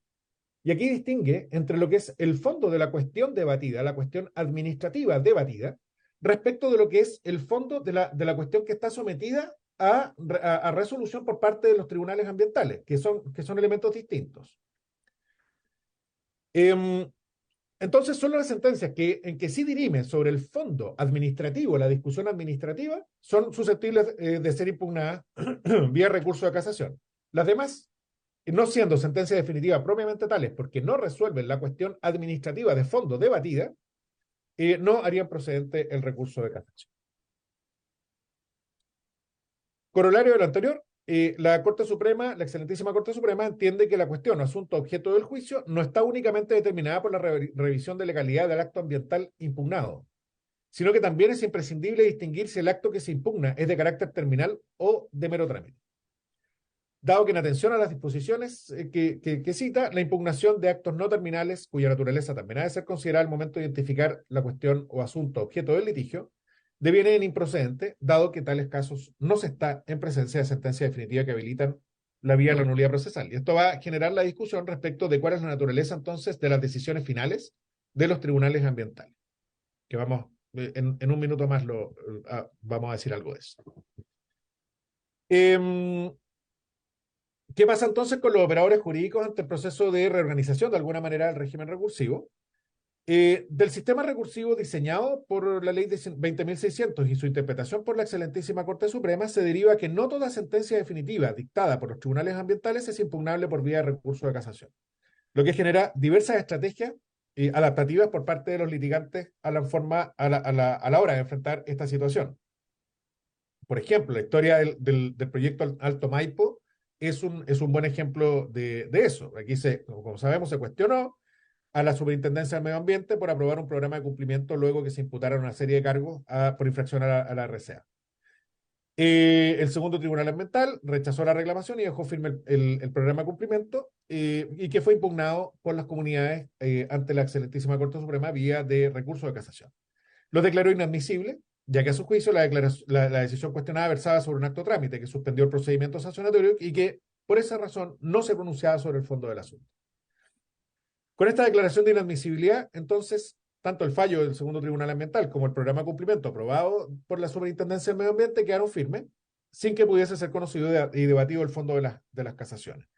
Y aquí distingue entre lo que es el fondo de la cuestión debatida, la cuestión administrativa debatida, respecto de lo que es el fondo de la cuestión que está sometida a resolución por parte de los tribunales ambientales, que son elementos distintos. Entonces, solo las sentencias en que sí dirimen sobre el fondo administrativo, la discusión administrativa, son susceptibles de ser impugnadas vía recurso de casación. Las demás, no siendo sentencias definitivas propiamente tales, porque no resuelven la cuestión administrativa de fondo debatida, no harían procedente el recurso de casación. Corolario de lo anterior, la Corte Suprema, la excelentísima Corte Suprema, entiende que la cuestión o asunto objeto del juicio no está únicamente determinada por la revisión de legalidad del acto ambiental impugnado, sino que también es imprescindible distinguir si el acto que se impugna es de carácter terminal o de mero trámite. Dado que en atención a las disposiciones que cita, la impugnación de actos no terminales, cuya naturaleza también ha de ser considerada al momento de identificar la cuestión o asunto objeto del litigio, deviene improcedente, dado que tales casos no se está en presencia de sentencia definitiva que habilitan la vía de la nulidad procesal. Y esto va a generar la discusión respecto de cuál es la naturaleza entonces de las decisiones finales de los tribunales ambientales. Que vamos, en un minuto más vamos a decir algo de eso. ¿Qué pasa entonces con los operadores jurídicos ante el proceso de reorganización de alguna manera del régimen recursivo? Del sistema recursivo diseñado por la ley de 20.600 y su interpretación por la excelentísima Corte Suprema, se deriva que no toda sentencia definitiva dictada por los tribunales ambientales es impugnable por vía de recurso de casación, lo que genera diversas estrategias adaptativas por parte de los litigantes a la hora de enfrentar esta situación. Por ejemplo, la historia del proyecto Alto Maipo es un buen ejemplo de eso. Aquí, como sabemos, se cuestionó a la Superintendencia del Medio Ambiente por aprobar un programa de cumplimiento luego que se imputaron una serie de cargos por infracción a la RCA. El segundo tribunal ambiental rechazó la reclamación y dejó firme el programa de cumplimiento y que fue impugnado por las comunidades ante la excelentísima Corte Suprema vía de recurso de casación. Lo declaró inadmisible, ya que a su juicio la decisión cuestionada versaba sobre un acto trámite que suspendió el procedimiento sancionatorio y que por esa razón no se pronunciaba sobre el fondo del asunto. Con esta declaración de inadmisibilidad, entonces, tanto el fallo del segundo tribunal ambiental como el programa de cumplimiento aprobado por la Superintendencia del Medio Ambiente quedaron firmes, sin que pudiese ser conocido y debatido el fondo de las casaciones.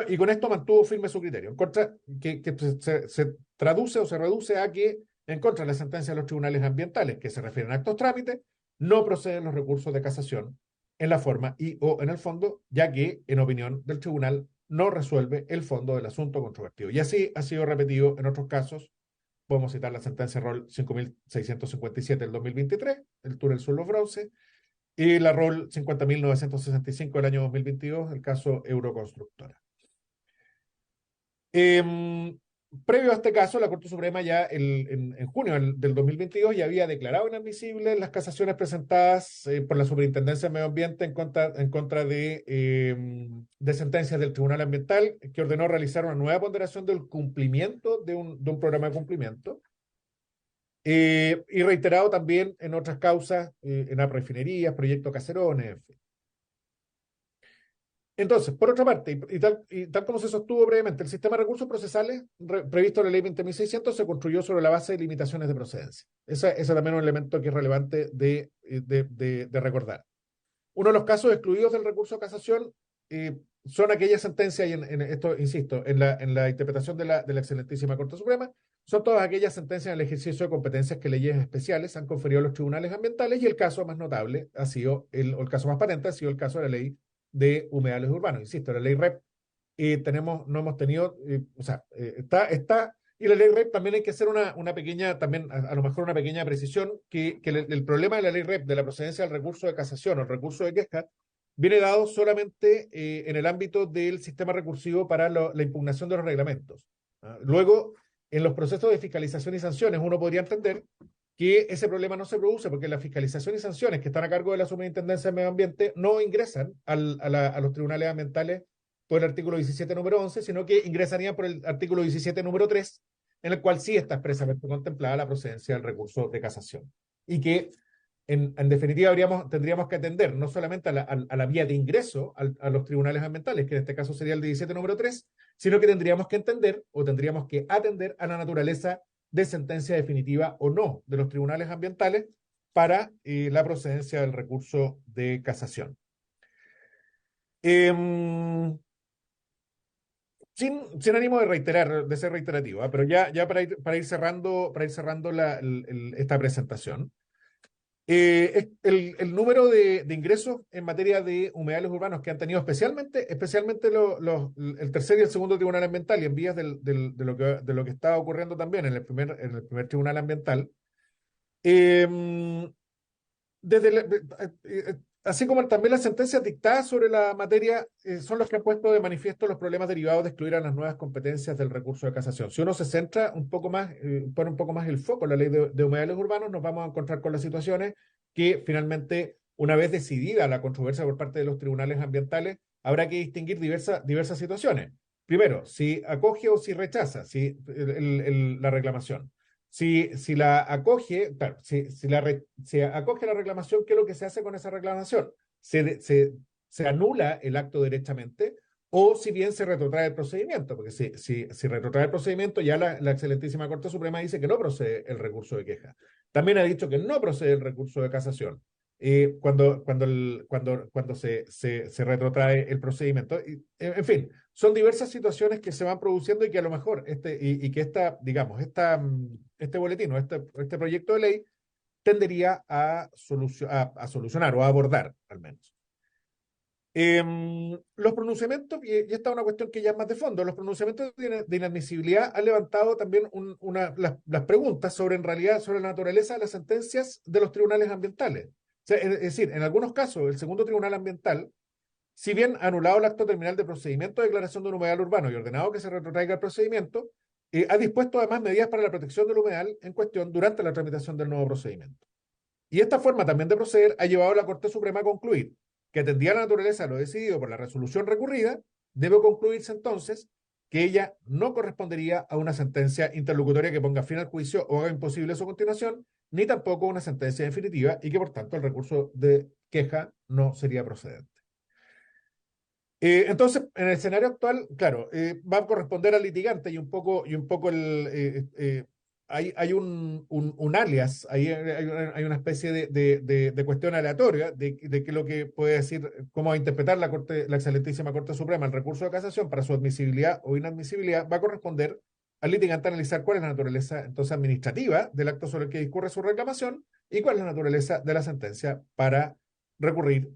Y con esto mantuvo firme su criterio, en contra, que se traduce o se reduce a que, en contra de la sentencia de los tribunales ambientales, que se refieren a actos trámites, no proceden los recursos de casación en la forma o en el fondo, ya que, en opinión del tribunal, no resuelve el fondo del asunto controvertido. Y así ha sido repetido en otros casos. Podemos citar la sentencia ROL 5.657 del 2023, el túnel sur Los Brauces, y la ROL 50.965 del año 2022, el caso Euroconstructora. Previo a este caso, la Corte Suprema ya en junio del 2022 ya había declarado inadmisibles las casaciones presentadas por la Superintendencia de Medio Ambiente en contra de sentencias del Tribunal Ambiental, que ordenó realizar una nueva ponderación del cumplimiento de un programa de cumplimiento, y reiterado también en otras causas, en refinerías, proyectos Caserones, en fin. Entonces, por otra parte, y tal como se sostuvo previamente, el sistema de recursos procesales previsto en la ley 20.600 se construyó sobre la base de limitaciones de procedencia. Ese también es un elemento que es relevante de recordar. Uno de los casos excluidos del recurso de casación son aquellas sentencias, y en esto insisto, en la interpretación de la excelentísima Corte Suprema, son todas aquellas sentencias en el ejercicio de competencias que leyes especiales han conferido a los tribunales ambientales, y el caso más notable ha sido, o el caso más patente ha sido el caso de la ley de humedales urbanos. Insisto, la ley REP no hemos tenido, está, y la ley REP también hay que hacer una pequeña, también a lo mejor una pequeña precisión, que el problema de la ley REP, de la procedencia del recurso de casación o el recurso de queja, viene dado solamente en el ámbito del sistema recursivo para la impugnación de los reglamentos. Luego, en los procesos de fiscalización y sanciones, uno podría entender que ese problema no se produce porque la fiscalización y sanciones que están a cargo de la Superintendencia de Medio Ambiente no ingresan a los tribunales ambientales por el artículo 17, número 11, sino que ingresarían por el artículo 17, número 3, en el cual sí está expresamente contemplada la procedencia del recurso de casación. Y que, en definitiva, tendríamos que atender no solamente a la vía de ingreso a los tribunales ambientales, que en este caso sería el 17, número 3, sino que tendríamos que entender o tendríamos que atender a la naturaleza de sentencia definitiva o no de los tribunales ambientales, para la procedencia del recurso de casación. Sin ánimo de reiterar, de ser reiterativo, ¿ah? Pero ya para ir cerrando esta presentación. El número de ingresos en materia de humedales urbanos que han tenido especialmente el tercer y el segundo tribunal ambiental, y en vías de lo que está ocurriendo también en el primer tribunal ambiental, desde así como también las sentencias dictadas sobre la materia, son los que han puesto de manifiesto los problemas derivados de excluir a las nuevas competencias del recurso de casación. Si uno se centra un poco más, pone un poco más el foco en la ley de humedales urbanos, nos vamos a encontrar con las situaciones que finalmente, una vez decidida la controversia por parte de los tribunales ambientales, habrá que distinguir diversas situaciones. Primero, si acoge o si rechaza la reclamación. Si la acoge, claro, si acoge la reclamación, ¿qué es lo que se hace con esa reclamación? Se anula el acto derechamente, o si bien se retrotrae el procedimiento, porque si retrotrae el procedimiento, ya la excelentísima Corte Suprema dice que no procede el recurso de queja. También ha dicho que no procede el recurso de casación cuando se retrotrae el procedimiento. En fin, son diversas situaciones que se van produciendo y que a lo mejor este boletín o este proyecto de ley tendería a solucionar o a abordar, al menos. Los pronunciamientos, y esta es una cuestión que ya es más de fondo, los pronunciamientos de inadmisibilidad han levantado también las preguntas sobre, en realidad, sobre la naturaleza de las sentencias de los tribunales ambientales. O sea, es decir, en algunos casos, el segundo tribunal ambiental, si bien ha anulado el acto terminal de procedimiento de declaración de un humedal urbano y ordenado que se retrotraiga el procedimiento, ha dispuesto además medidas para la protección del humedal en cuestión durante la tramitación del nuevo procedimiento. Y esta forma también de proceder ha llevado a la Corte Suprema a concluir que, atendida a la naturaleza de lo decidido por la resolución recurrida, debe concluirse entonces que ella no correspondería a una sentencia interlocutoria que ponga fin al juicio o haga imposible su continuación, ni tampoco una sentencia definitiva, y que por tanto el recurso de queja no sería procedente. Entonces, en el escenario actual, claro, va a corresponder al litigante y un poco hay un alias, hay una especie de cuestión aleatoria de qué es lo que puede decir, cómo va a interpretar la excelentísima Corte Suprema el recurso de casación para su admisibilidad o inadmisibilidad. Va a corresponder al litigante analizar cuál es la naturaleza entonces administrativa del acto sobre el que discurre su reclamación y cuál es la naturaleza de la sentencia para recurrir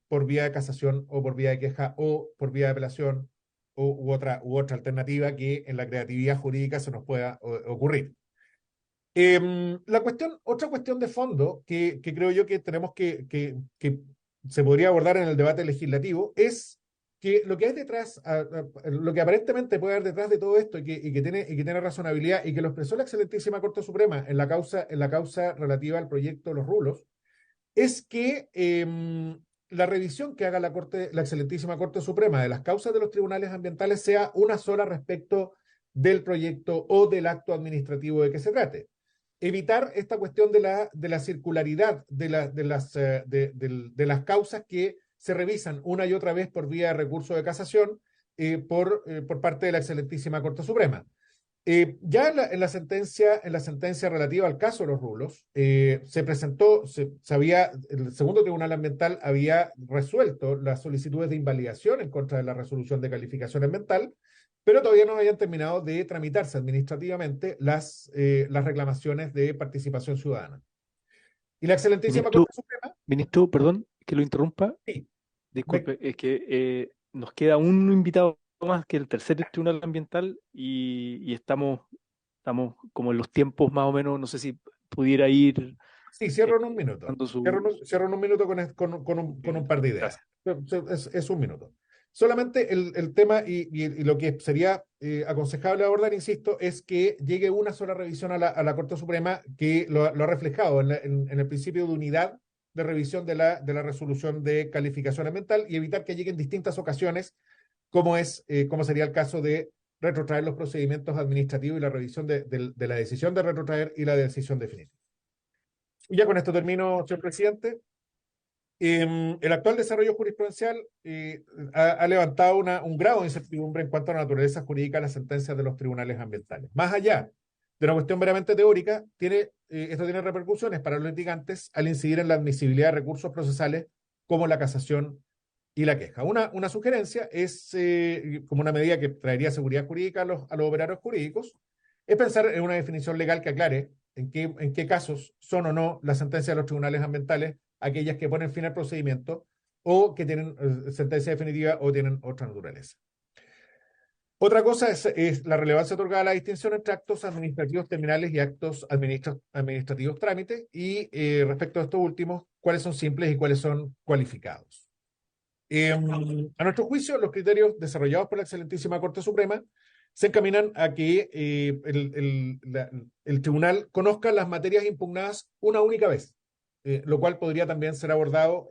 por vía de casación o por vía de queja o por vía de apelación u otra alternativa que en la creatividad jurídica se nos pueda ocurrir. Otra cuestión de fondo que creo yo que tenemos que se podría abordar en el debate legislativo es que lo que hay detrás, lo que aparentemente puede haber detrás de todo esto y que tiene razonabilidad y que lo expresó la excelentísima Corte Suprema en la causa relativa al proyecto de los rulos, es que la revisión que haga la excelentísima Corte Suprema de las causas de los tribunales ambientales sea una sola respecto del proyecto o del acto administrativo de que se trate. Evitar esta cuestión de la circularidad de las causas que se revisan una y otra vez por vía de recurso de casación por parte de la excelentísima Corte Suprema. Ya en la sentencia relativa al caso de los rulos, el segundo tribunal ambiental había resuelto las solicitudes de invalidación en contra de la resolución de calificación ambiental, pero todavía no habían terminado de tramitarse administrativamente las reclamaciones de participación ciudadana. Y la excelentísima Corte Suprema... Ministro, perdón que lo interrumpa. Sí. Disculpe, es que nos queda un invitado más que el tercer tribunal ambiental y estamos como en los tiempos más o menos, no sé si pudiera ir. Sí, cierro en un minuto. Cierro en un minuto con un par de ideas. Es un minuto. Solamente el tema y lo que sería aconsejable abordar, insisto, es que llegue una sola revisión a la Corte Suprema que lo ha reflejado en el principio de unidad de revisión de la resolución de calificación ambiental y evitar que llegue en distintas ocasiones, como sería el caso de retrotraer los procedimientos administrativos y la revisión de la decisión de retrotraer y la decisión definitiva. Y ya con esto termino, señor presidente. El actual desarrollo jurisprudencial ha levantado un grado de incertidumbre en cuanto a la naturaleza jurídica de las sentencias de los tribunales ambientales. Más allá De una cuestión meramente teórica, esto tiene repercusiones para los litigantes al incidir en la admisibilidad de recursos procesales como la casación y la queja. Una sugerencia es, como una medida que traería seguridad jurídica a los operarios jurídicos, es pensar en una definición legal que aclare en qué casos son o no las sentencias de los tribunales ambientales aquellas que ponen fin al procedimiento o que tienen sentencia definitiva o tienen otra naturaleza. Otra cosa es la relevancia otorgada a la distinción entre actos administrativos terminales y actos administrativos trámites, y respecto a estos últimos, cuáles son simples y cuáles son cualificados. A nuestro juicio, los criterios desarrollados por la excelentísima Corte Suprema se encaminan a que el tribunal conozca las materias impugnadas una única vez, lo cual podría también ser abordado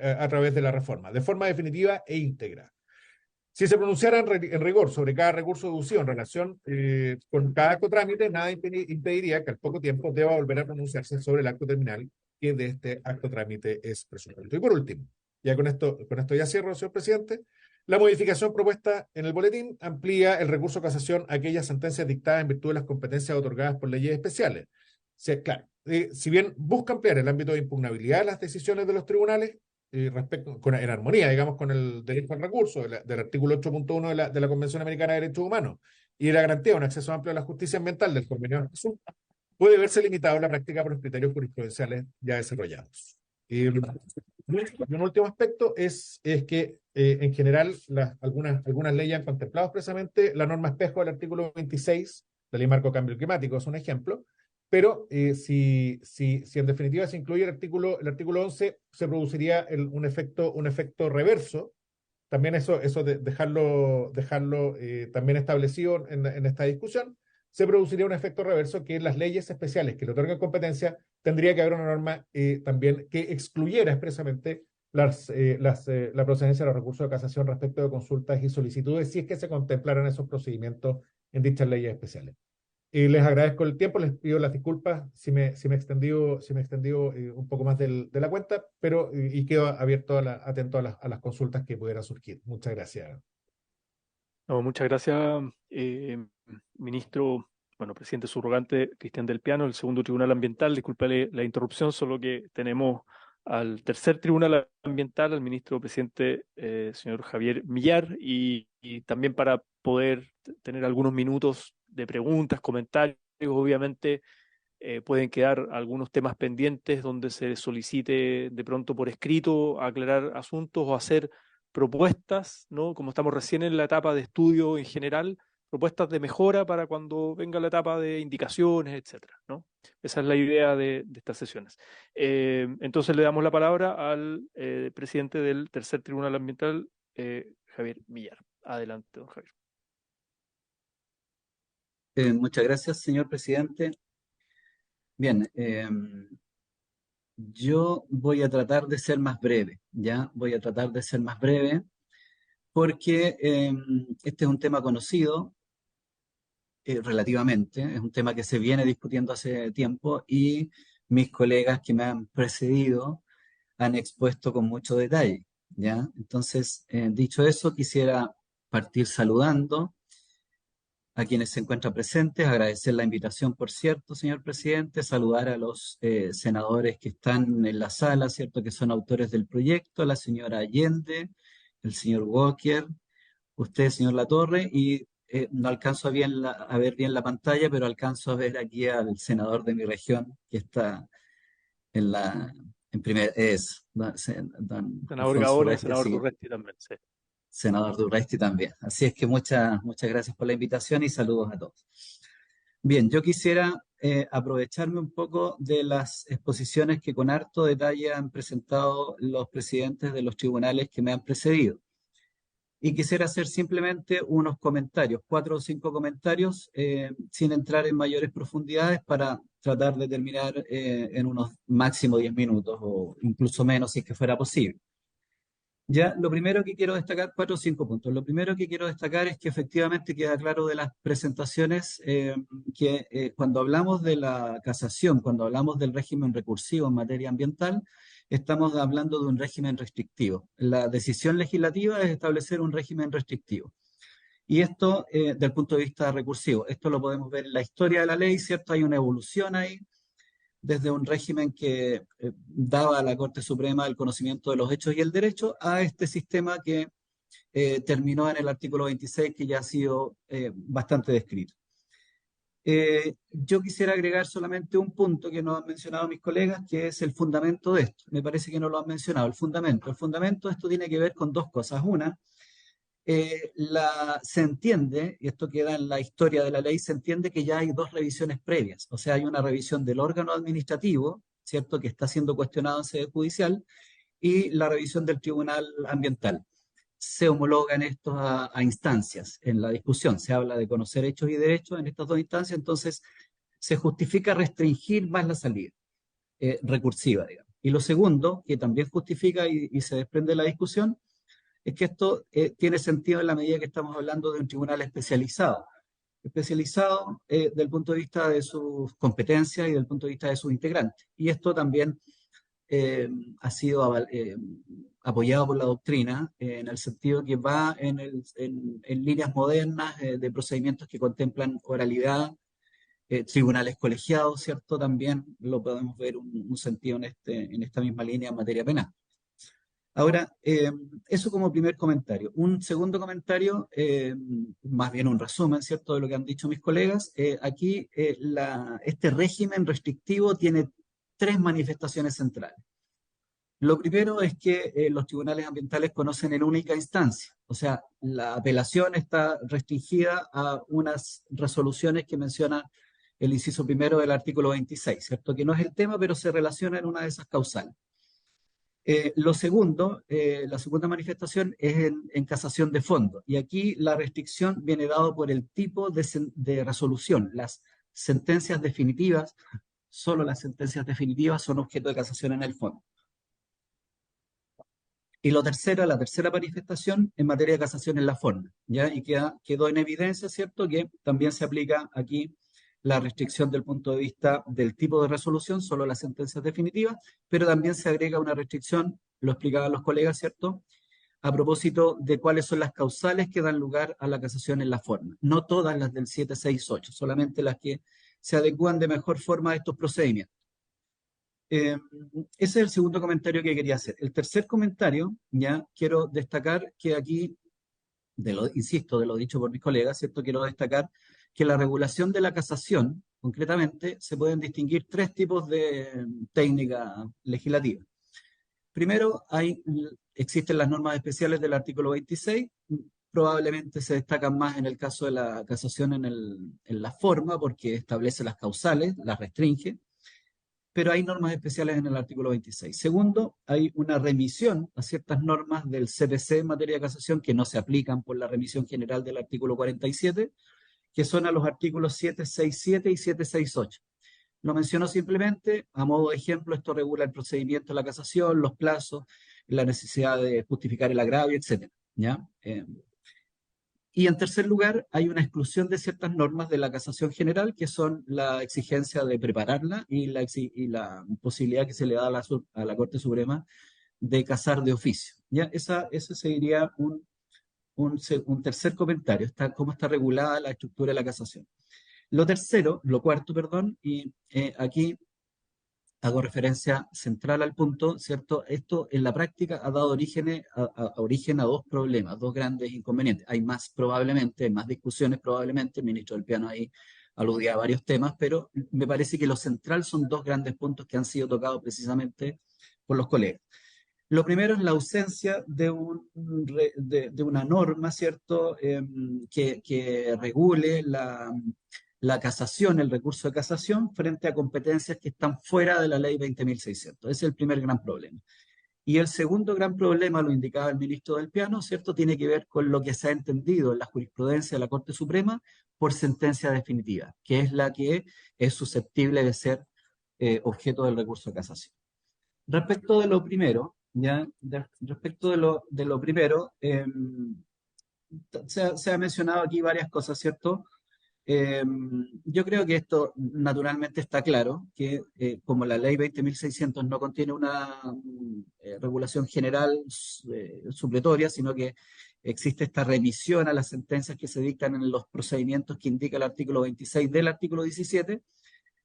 a través de la reforma, de forma definitiva e íntegra. Si se pronunciara en rigor sobre cada recurso deducido en relación con cada acto trámite, nada impediría que al poco tiempo deba volver a pronunciarse sobre el acto terminal que de este acto trámite es presupuesto. Y por último, ya con esto ya cierro, señor presidente, la modificación propuesta en el boletín amplía el recurso de casación a aquellas sentencias dictadas en virtud de las competencias otorgadas por leyes especiales. Claro, si bien busca ampliar el ámbito de impugnabilidad de las decisiones de los tribunales, en armonía, digamos, con el derecho al recurso del artículo 8.1 de la Convención Americana de Derechos Humanos y la garantía de un acceso amplio a la justicia ambiental del convenio, puede verse limitado la práctica por los criterios jurisprudenciales ya desarrollados. Y un último aspecto es que, en general, algunas leyes han contemplado expresamente la norma espejo del artículo 26, la Ley Marco Cambio Climático, es un ejemplo, pero si en definitiva se incluye el artículo 11, se produciría un efecto reverso. También eso de dejarlo también establecido en esta discusión, se produciría un efecto reverso que en las leyes especiales que le otorgan competencia tendría que haber una norma también que excluyera expresamente la procedencia de los recursos de casación respecto de consultas y solicitudes, si es que se contemplaran esos procedimientos en dichas leyes especiales. Les agradezco el tiempo, les pido las disculpas si me he extendido un poco más de la cuenta, pero y quedo atento a las consultas que pudieran surgir. Muchas gracias. No, muchas gracias, ministro, presidente subrogante Cristian del Piano, el segundo Tribunal Ambiental. Discúlpale la interrupción, solo que tenemos al tercer Tribunal Ambiental, al ministro presidente señor Javier Millar, y también para poder tener algunos minutos de preguntas, comentarios. Obviamente pueden quedar algunos temas pendientes donde se solicite de pronto por escrito aclarar asuntos o hacer propuestas, ¿no? Como estamos recién en la etapa de estudio en general, propuestas de mejora para cuando venga la etapa de indicaciones, etcétera, ¿no? Esa es la idea de estas sesiones. Entonces le damos la palabra al presidente del tercer Tribunal Ambiental, Javier Millar. Adelante, don Javier. Muchas gracias, señor presidente. Bien, yo voy a tratar de ser más breve, ¿ya? Voy a tratar de ser más breve porque este es un tema conocido relativamente, es un tema que se viene discutiendo hace tiempo y mis colegas que me han precedido han expuesto con mucho detalle, ¿ya? Entonces, dicho eso, quisiera partir saludando a quienes se encuentran presentes, agradecer la invitación, por cierto, señor presidente, saludar a los senadores que están en la sala, cierto, que son autores del proyecto, la señora Allende, el señor Walker, usted, señor Latorre, y no alcanzo a ver bien la pantalla, pero alcanzo a ver aquí al senador de mi región, que está en primer, don Senador Alfonso Gaona, Urresti, senador así, Durresti también, sí. senador Durresti también. Así es que muchas gracias por la invitación y saludos a todos. Bien, yo quisiera aprovecharme un poco de las exposiciones que con harto detalle han presentado los presidentes de los tribunales que me han precedido. Y quisiera hacer simplemente unos comentarios, 4 o 5 comentarios, sin entrar en mayores profundidades para tratar de terminar en unos máximo 10 minutos o incluso menos si es que fuera posible. Ya, lo primero que quiero destacar, 4 o 5 puntos. Lo primero que quiero destacar es que efectivamente queda claro de las presentaciones que cuando hablamos de la casación, cuando hablamos del régimen recursivo en materia ambiental, estamos hablando de un régimen restrictivo. La decisión legislativa es establecer un régimen restrictivo. Y esto, del punto de vista recursivo, esto lo podemos ver en la historia de la ley, ¿cierto? Hay una evolución ahí, desde un régimen que daba a la Corte Suprema el conocimiento de los hechos y el derecho, a este sistema que terminó en el artículo 26, que ya ha sido bastante descrito. Yo quisiera agregar solamente un punto que no han mencionado mis colegas, que es el fundamento de esto. Me parece que no lo han mencionado, el fundamento. El fundamento de esto tiene que ver con dos cosas. Una, se entiende, y esto queda en la historia de la ley, se entiende que ya hay dos revisiones previas. O sea, hay una revisión del órgano administrativo, ¿cierto?, que está siendo cuestionado en sede judicial, y la revisión del Tribunal Ambiental. Se homologan estos a instancias en la discusión. Se habla de conocer hechos y derechos en estas dos instancias, entonces se justifica restringir más la salida recursiva, digamos. Y lo segundo, que también justifica y se desprende de la discusión, es que esto tiene sentido en la medida que estamos hablando de un tribunal especializado del punto de vista de sus competencias y del punto de vista de sus integrantes. Y esto también ha sido apoyado por la doctrina en el sentido que va en líneas modernas de procedimientos que contemplan oralidad, tribunales colegiados, ¿cierto? También lo podemos ver un sentido en esta misma línea en materia penal. Ahora, eso como primer comentario. Un segundo comentario, más bien un resumen, ¿cierto?, de lo que han dicho mis colegas. Aquí este régimen restrictivo tiene tres manifestaciones centrales. Lo primero es que los tribunales ambientales conocen en única instancia, o sea, la apelación está restringida a unas resoluciones que menciona el inciso primero del artículo 26, ¿cierto?, que no es el tema, pero se relaciona en una de esas causales. Lo segundo, la segunda manifestación es en casación de fondo, y aquí la restricción viene dado por el tipo de resolución. Las sentencias definitivas, solo las sentencias definitivas son objeto de casación en el fondo. Y la tercera manifestación en materia de casación en la forma, ¿ya? Y quedó en evidencia, ¿cierto?, que también se aplica aquí la restricción del punto de vista del tipo de resolución, solo las sentencias definitivas, pero también se agrega una restricción, lo explicaban los colegas, ¿cierto?, a propósito de cuáles son las causales que dan lugar a la casación en la forma. No todas las del 768, solamente las que se adecúan de mejor forma a estos procedimientos. Ese es el segundo comentario que quería hacer. El tercer comentario, ya quiero destacar que aquí, insisto, de lo dicho por mis colegas, ¿cierto?, quiero destacar que la regulación de la casación, concretamente, se pueden distinguir tres tipos de técnica legislativa. Primero, existen las normas especiales del artículo 26, probablemente se destacan más en el caso de la casación en la forma, porque establece las causales, las restringe, pero hay normas especiales en el artículo 26. Segundo, hay una remisión a ciertas normas del CPC en materia de casación que no se aplican por la remisión general del artículo 47, que son a los artículos 767 y 768. Lo menciono simplemente, a modo de ejemplo, esto regula el procedimiento de la casación, los plazos, la necesidad de justificar el agravio, etc. ¿Ya? Y en tercer lugar, hay una exclusión de ciertas normas de la casación general, que son la exigencia de prepararla y la posibilidad que se le da a la Corte Suprema de casar de oficio. ¿Ya? Ese sería un tercer comentario, cómo está regulada la estructura de la casación. Lo cuarto, y aquí hago referencia central al punto, ¿cierto? Esto en la práctica ha dado origen a dos problemas, dos grandes inconvenientes. Hay más discusiones probablemente, el ministro del Piano ahí aludía a varios temas, pero me parece que lo central son dos grandes puntos que han sido tocados precisamente por los colegas. Lo primero es la ausencia de una norma, ¿cierto?, que regule la casación, el recurso de casación, frente a competencias que están fuera de la ley 20.600. Ese es el primer gran problema. Y el segundo gran problema, lo indicaba el ministro del Piano, ¿cierto?, tiene que ver con lo que se ha entendido en la jurisprudencia de la Corte Suprema por sentencia definitiva, que es la que es susceptible de ser objeto del recurso de casación. Respecto de lo primero, se ha mencionado aquí varias cosas, ¿cierto? Yo creo que esto naturalmente está claro, que como la ley 20.600 no contiene una regulación general supletoria, sino que existe esta remisión a las sentencias que se dictan en los procedimientos que indica el artículo 26 del artículo 17.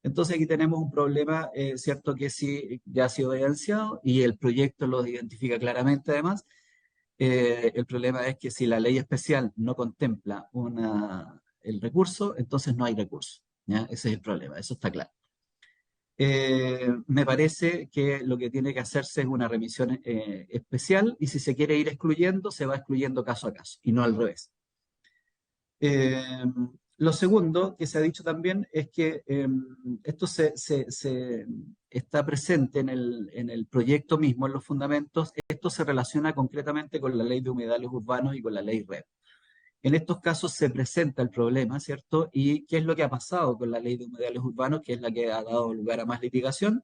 Entonces aquí tenemos un problema, cierto, que sí ya ha sido evidenciado y el proyecto lo identifica claramente además. El problema es que si la ley especial no contempla el recurso, entonces no hay recurso, ¿ya? Ese es el problema, eso está claro. Me parece que lo que tiene que hacerse es una remisión especial y si se quiere ir excluyendo, se va excluyendo caso a caso y no al revés. Lo segundo que se ha dicho también es que esto está presente en el proyecto mismo, en los fundamentos. Esto se relaciona concretamente con la ley de humedales urbanos y con la ley REP. En estos casos se presenta el problema, ¿cierto? ¿Y qué es lo que ha pasado con la ley de humedales urbanos, que es la que ha dado lugar a más litigación?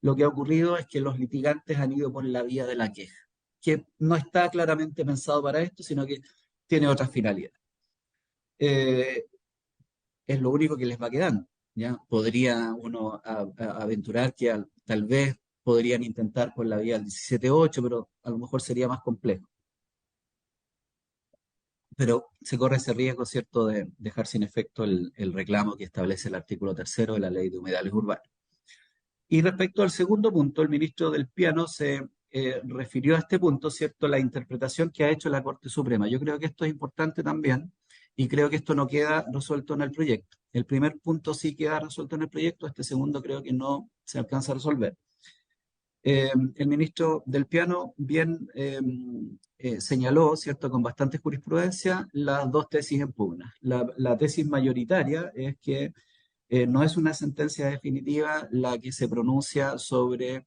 Lo que ha ocurrido es que los litigantes han ido por la vía de la queja, que no está claramente pensado para esto, sino que tiene otra finalidad. Es lo único que les va quedando, ¿ya? Podría uno aventurar que tal vez podrían intentar por la vía del 17.8, pero a lo mejor sería más complejo. Pero se corre ese riesgo, ¿cierto?, de dejar sin efecto el reclamo que establece el artículo 3º de la Ley de Humedales Urbanos. Y respecto al segundo punto, el ministro del Piano se refirió a este punto, ¿cierto?, la interpretación que ha hecho la Corte Suprema. Yo creo que esto es importante también y creo que esto no queda resuelto en el proyecto. El primer punto sí queda resuelto en el proyecto, este segundo creo que no se alcanza a resolver. El ministro del Piano bien señaló, ¿cierto?, con bastante jurisprudencia, las dos tesis en pugna. La tesis mayoritaria es que no es una sentencia definitiva la que se pronuncia sobre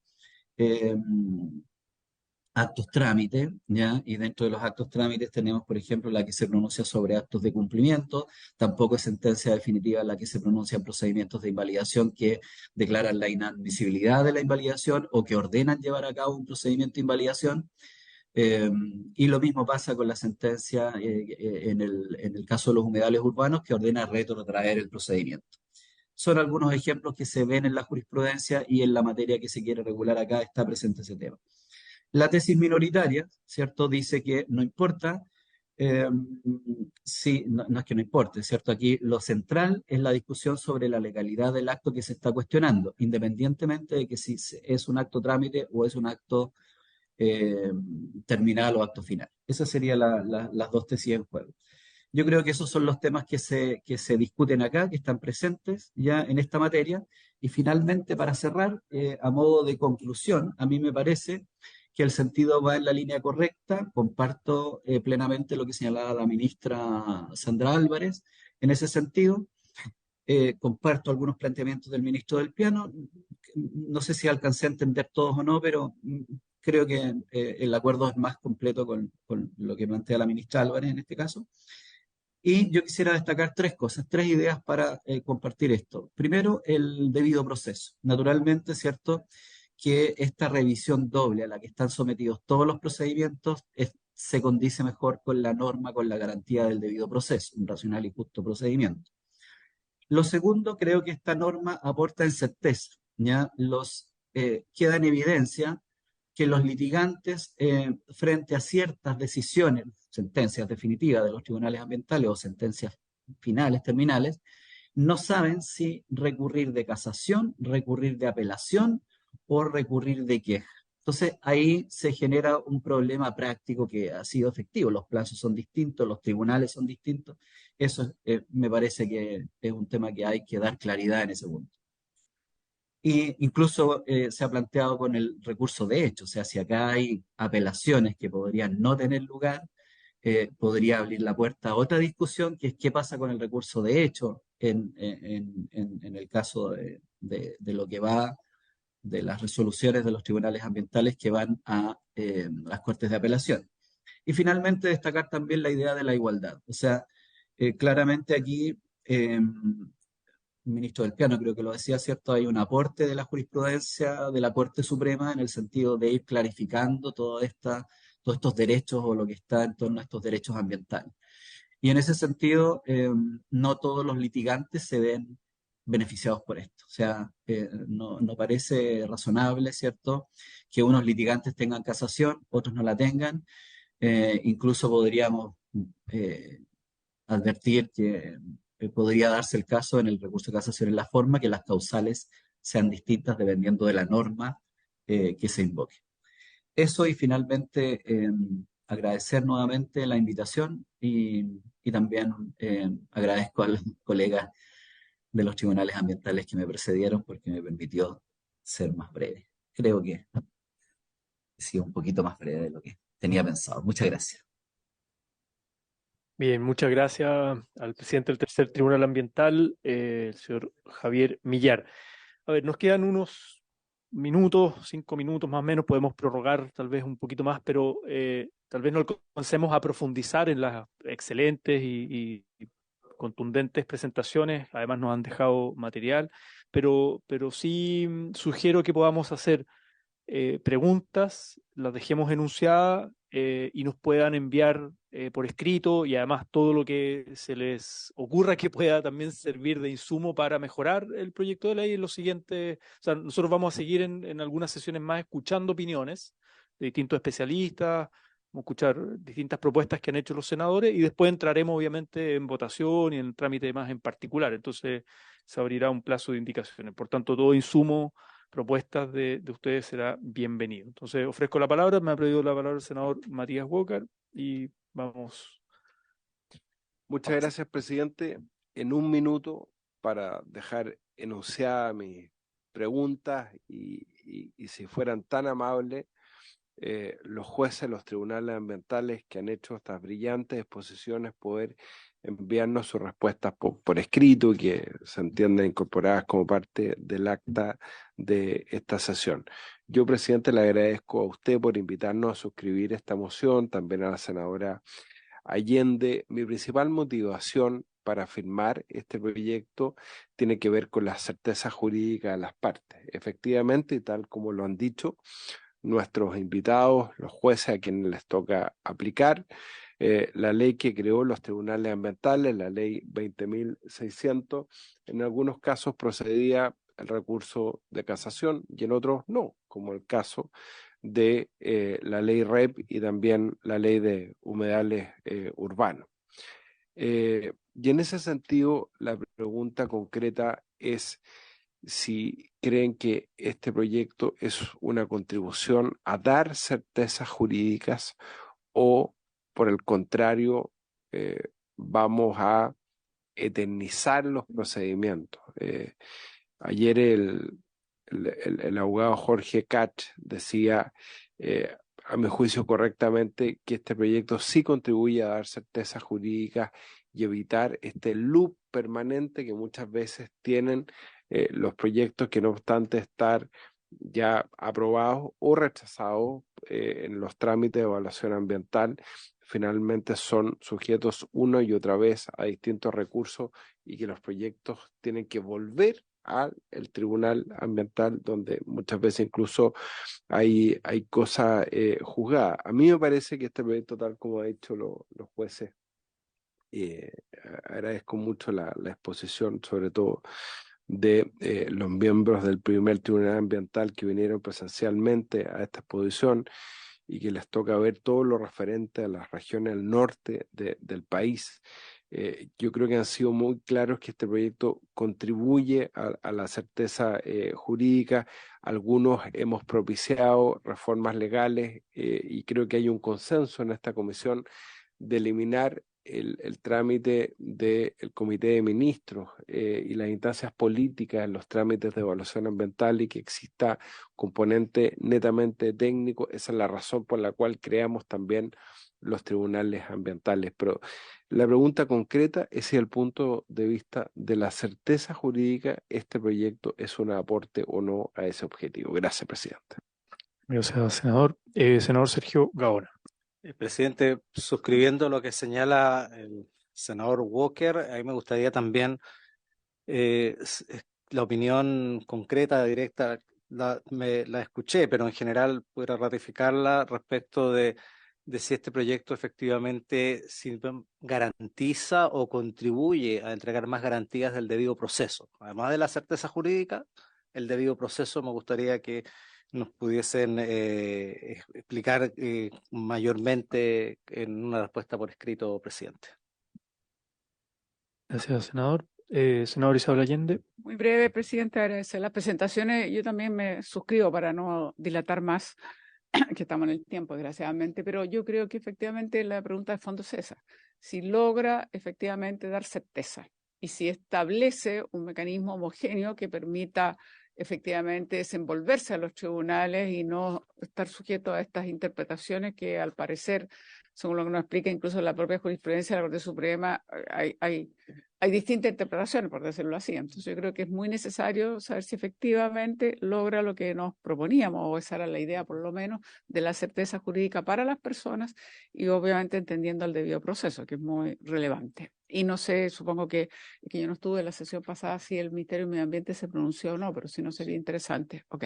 actos trámites, ¿ya? Y dentro de los actos trámites tenemos, por ejemplo, la que se pronuncia sobre actos de cumplimiento, tampoco es sentencia definitiva la que se pronuncia en procedimientos de invalidación que declaran la inadmisibilidad de la invalidación o que ordenan llevar a cabo un procedimiento de invalidación. Y lo mismo pasa con la sentencia en el caso de los humedales urbanos que ordena retrotraer el procedimiento. Son algunos ejemplos que se ven en la jurisprudencia y en la materia que se quiere regular acá está presente ese tema. La tesis minoritaria, ¿cierto?, dice que no importa, no es que no importe, ¿cierto? Aquí lo central es la discusión sobre la legalidad del acto que se está cuestionando, independientemente de que si es un acto trámite o es un acto terminal o acto final. Esas serían las dos tesis en juego. Yo creo que esos son los temas que se discuten acá, que están presentes ya en esta materia. Y finalmente, para cerrar, a modo de conclusión, a mí me parece que el sentido va en la línea correcta. Comparto plenamente lo que señalaba la ministra Sandra Álvarez en ese sentido. Comparto algunos planteamientos del ministro del Piano. No sé si alcancé a entender todos o no, pero creo que el acuerdo es más completo con lo que plantea la ministra Álvarez en este caso. Y yo quisiera destacar tres cosas, tres ideas para compartir esto. Primero, el debido proceso. Naturalmente, ¿cierto?, que esta revisión doble a la que están sometidos todos los procedimientos se condice mejor con la norma, con la garantía del debido proceso, un racional y justo procedimiento. Lo segundo, creo que esta norma aporta en certeza, ¿ya? Queda en evidencia que los litigantes, frente a ciertas decisiones, sentencias definitivas de los tribunales ambientales o sentencias finales, terminales, no saben si recurrir de casación, recurrir de apelación o recurrir de queja. Entonces, ahí se genera un problema práctico que ha sido efectivo. Los plazos son distintos, los tribunales son distintos. Eso me parece que es un tema que hay que dar claridad en ese punto. Y incluso se ha planteado con el recurso de hecho, o sea, si acá hay apelaciones que podrían no tener lugar, podría abrir la puerta a otra discusión, que es qué pasa con el recurso de hecho en el caso de lo que va de las resoluciones de los tribunales ambientales que van a las cortes de apelación. Y finalmente destacar también la idea de la igualdad. O sea, claramente aquí el ministro del Piano creo que lo decía, ¿cierto? Hay un aporte de la jurisprudencia de la Corte Suprema en el sentido de ir clarificando todos estos derechos o lo que está en torno a estos derechos ambientales. Y en ese sentido, no todos los litigantes se ven beneficiados por esto. O sea, no parece razonable, ¿cierto?, que unos litigantes tengan casación, otros no la tengan. Incluso podríamos advertir que podría darse el caso en el recurso de casación en la forma que las causales sean distintas dependiendo de la norma que se invoque. Eso y finalmente agradecer nuevamente la invitación y también agradezco a los colegas de los tribunales ambientales que me precedieron porque me permitió ser más breve. Creo que he sido un poquito más breve de lo que tenía pensado. Muchas gracias. Bien, muchas gracias al presidente del Tercer Tribunal Ambiental, el señor Javier Millar. A ver, nos quedan unos minutos, 5 minutos más o menos, podemos prorrogar tal vez un poquito más, pero tal vez no alcancemos a profundizar en las excelentes y contundentes presentaciones. Además nos han dejado material, pero sí sugiero que podamos hacer preguntas, las dejemos enunciadas y nos puedan enviar por escrito, y además todo lo que se les ocurra que pueda también servir de insumo para mejorar el proyecto de ley en los siguientes. O sea, nosotros vamos a seguir en algunas sesiones más escuchando opiniones de distintos especialistas, vamos a escuchar distintas propuestas que han hecho los senadores y después entraremos obviamente en votación y en trámite más en particular. Entonces se abrirá un plazo de indicaciones. Por tanto, todo insumo, propuestas de ustedes será bienvenido. Entonces ofrezco la palabra, me ha pedido la palabra el senador Matías Walker y vamos. Muchas gracias, presidente. En un minuto para dejar enunciadas mis preguntas y si fueran tan amables, los jueces, los tribunales ambientales que han hecho estas brillantes exposiciones, poder enviarnos sus respuestas por escrito y que se entiendan incorporadas como parte del acta de esta sesión. Yo, presidente, le agradezco a usted por invitarnos a suscribir esta moción, también a la senadora Allende. Mi principal motivación para firmar este proyecto tiene que ver con la certeza jurídica de las partes. Efectivamente, y tal como lo han dicho nuestros invitados, los jueces a quienes les toca aplicar, la ley que creó los tribunales ambientales, la ley 20.600, en algunos casos procedía el recurso de casación y en otros no, como el caso de la ley REP y también la ley de humedales urbanos. Y en ese sentido, la pregunta concreta es si creen que este proyecto es una contribución a dar certezas jurídicas o, por el contrario, vamos a eternizar los procedimientos. Ayer el abogado Jorge Katz decía, a mi juicio correctamente, que este proyecto sí contribuye a dar certezas jurídicas y evitar este loop permanente que muchas veces tienen los proyectos que, no obstante estar ya aprobados o rechazados en los trámites de evaluación ambiental, finalmente son sujetos una y otra vez a distintos recursos y que los proyectos tienen que volver al tribunal ambiental, donde muchas veces incluso hay cosas juzgadas. A mí me parece que este proyecto, tal como han dicho los jueces, agradezco mucho la exposición, sobre todo de los miembros del primer tribunal ambiental que vinieron presencialmente a esta exposición y que les toca ver todo lo referente a las regiones del norte del país. Yo creo que han sido muy claros que este proyecto contribuye a la certeza jurídica. Algunos hemos propiciado reformas legales y creo que hay un consenso en esta comisión de eliminar el trámite del Comité de Ministros y las instancias políticas en los trámites de evaluación ambiental y que exista componente netamente técnico. Esa es la razón por la cual creamos también los tribunales ambientales. Pero la pregunta concreta es si, desde el punto de vista de la certeza jurídica, este proyecto es un aporte o no a ese objetivo. Gracias, presidente. Gracias, senador. Senador Sergio Gaona. Presidente, suscribiendo lo que señala el senador Walker, a mí me gustaría también la opinión concreta, directa, la escuché, pero en general pudiera ratificarla respecto de si este proyecto efectivamente garantiza o contribuye a entregar más garantías del debido proceso. Además de la certeza jurídica, el debido proceso, me gustaría que nos pudiesen explicar mayormente en una respuesta por escrito, presidente. Gracias, senador. Senador Isabel Allende. Muy breve, presidente, agradecer las presentaciones. Yo también me suscribo para no dilatar más, que estamos en el tiempo, desgraciadamente, pero yo creo que efectivamente la pregunta de fondo es esa. Si logra efectivamente dar certeza y si establece un mecanismo homogéneo que permita efectivamente desenvolverse a los tribunales y no estar sujeto a estas interpretaciones que al parecer, según lo que nos explica incluso la propia jurisprudencia de la Corte Suprema, hay distintas interpretaciones, por decirlo así. Entonces yo creo que es muy necesario saber si efectivamente logra lo que nos proponíamos, o esa era la idea por lo menos, de la certeza jurídica para las personas y obviamente entendiendo el debido proceso, que es muy relevante. Y no sé, supongo que yo no estuve en la sesión pasada si el Ministerio de Medio Ambiente se pronunció o no, pero si no sería interesante. Ok.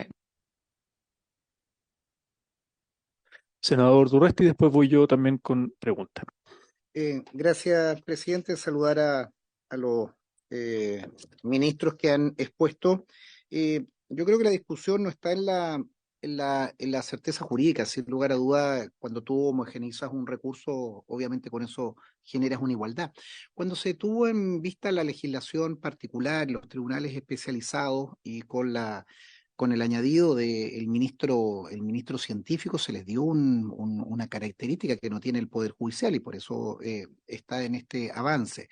Senador Durresti, después voy yo también con preguntas. Gracias, presidente. Saludar a los ministros que han expuesto. Yo creo que la discusión no está en la certeza jurídica, sin lugar a duda. Cuando tú homogeneizas un recurso, obviamente con eso generas una igualdad. Cuando se tuvo en vista la legislación particular, los tribunales especializados y con el añadido del el ministro científico, se les dio una característica que no tiene el Poder Judicial y por eso está en este avance.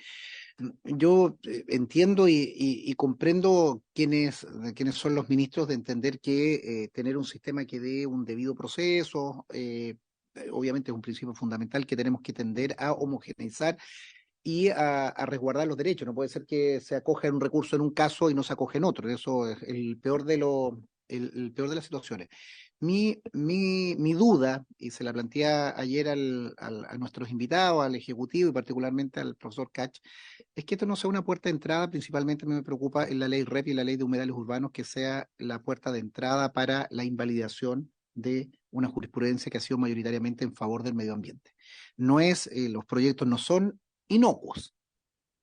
Yo entiendo y comprendo quiénes son los ministros, de entender que tener un sistema que dé un debido proceso, obviamente es un principio fundamental que tenemos que tender a homogeneizar y a resguardar los derechos. No puede ser que se acoja en un recurso en un caso y no se acoge en otro. Eso es el peor el peor de las situaciones. Mi duda, y se la planteé ayer a nuestros invitados, al Ejecutivo y particularmente al profesor Kach, es que esto no sea una puerta de entrada. Principalmente me preocupa en la ley REP y la ley de humedales urbanos, que sea la puerta de entrada para la invalidación de una jurisprudencia que ha sido mayoritariamente en favor del medio ambiente. Los proyectos no son inocuos.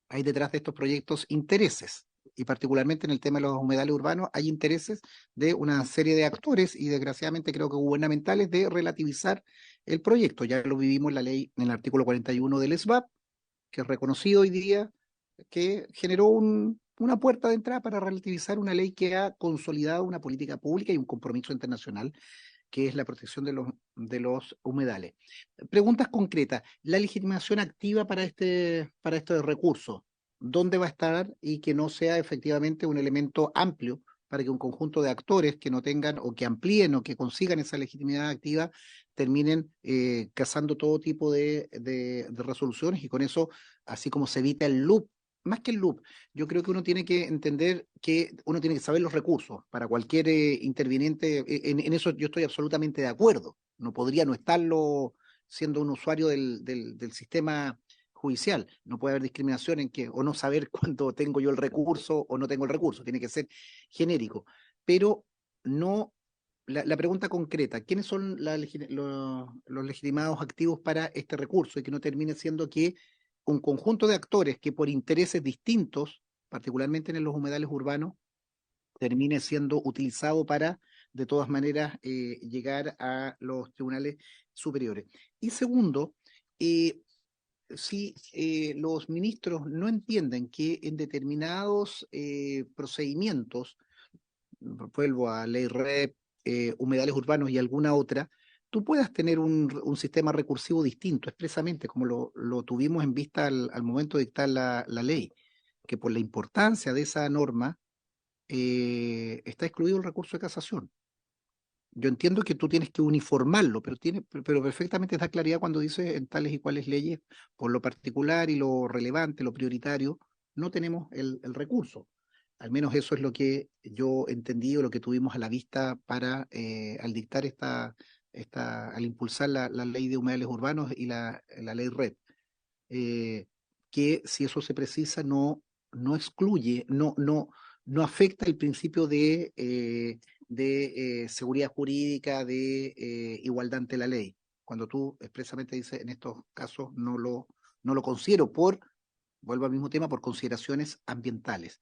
Hay detrás de estos proyectos intereses, y particularmente en el tema de los humedales urbanos hay intereses de una serie de actores y desgraciadamente creo que gubernamentales, de relativizar el proyecto. Ya lo vivimos en la ley, en el artículo 41 del SBAP, que es reconocido hoy día, que generó una puerta de entrada para relativizar una ley que ha consolidado una política pública y un compromiso internacional, que es la protección de los humedales. Preguntas concretas. La legitimación activa para este recurso, ¿dónde va a estar? Y que no sea efectivamente un elemento amplio para que un conjunto de actores que no tengan, o que amplíen o que consigan esa legitimidad activa, terminen cazando todo tipo de resoluciones, y con eso, así como se evita el loop. Más que el loop, yo creo que uno tiene que entender que uno tiene que saber los recursos para cualquier interviniente. En eso yo estoy absolutamente de acuerdo. No podría no estarlo siendo un usuario del sistema judicial. No puede haber discriminación en que, o no saber cuándo tengo yo el recurso o no tengo el recurso. Tiene que ser genérico. Pero no, la pregunta concreta: ¿quiénes son los legitimados activos para este recurso? Y que no termine siendo que un conjunto de actores que por intereses distintos, particularmente en los humedales urbanos, termine siendo utilizado para, de todas maneras, llegar a los tribunales superiores. Y segundo, si los ministros no entienden que en determinados procedimientos, vuelvo a ley REP, humedales urbanos y alguna otra, tú puedas tener un sistema recursivo distinto, expresamente, como lo tuvimos en vista al momento de dictar la ley, que por la importancia de esa norma está excluido el recurso de casación. Yo entiendo que tú tienes que uniformarlo, pero perfectamente da claridad cuando dices en tales y cuales leyes, por lo particular y lo relevante, lo prioritario, no tenemos el recurso. Al menos eso es lo que yo entendí, o lo que tuvimos a la vista al dictar al impulsar la ley de humedales urbanos y la ley REP. Que si eso se precisa, no excluye, no afecta el principio de seguridad jurídica, de igualdad ante la ley. Cuando tú expresamente dices, en estos casos no lo considero, vuelvo al mismo tema, por consideraciones ambientales.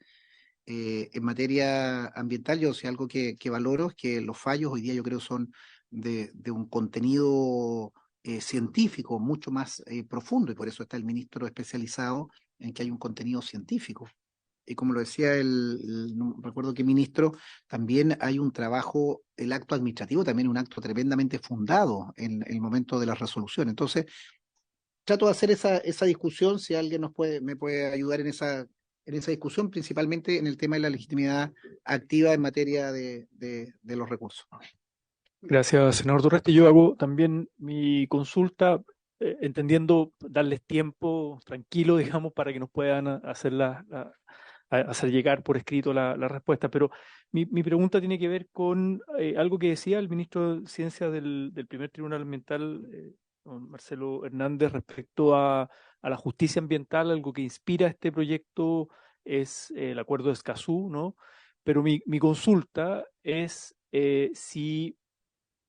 en materia ambiental, yo si algo que valoro es que los fallos hoy día yo creo son de un contenido científico mucho más profundo, y por eso está el ministro especializado en que hay un contenido científico. Y como lo decía no recuerdo qué ministro, también hay un trabajo, el acto administrativo también es un acto tremendamente fundado en el momento de la resolución. Entonces, trato de hacer esa discusión, si alguien me puede ayudar en esa discusión, principalmente en el tema de la legitimidad activa en materia de los recursos. Gracias, senador Durresti. Yo hago también mi consulta, entendiendo darles tiempo tranquilo, digamos, para que nos puedan hacer llegar por escrito la respuesta. Pero mi pregunta tiene que ver con algo que decía el ministro de Ciencia del primer Tribunal Ambiental, don Marcelo Hernández, respecto a la justicia ambiental. Algo que inspira este proyecto es el acuerdo de Escazú, ¿no? Pero mi consulta es si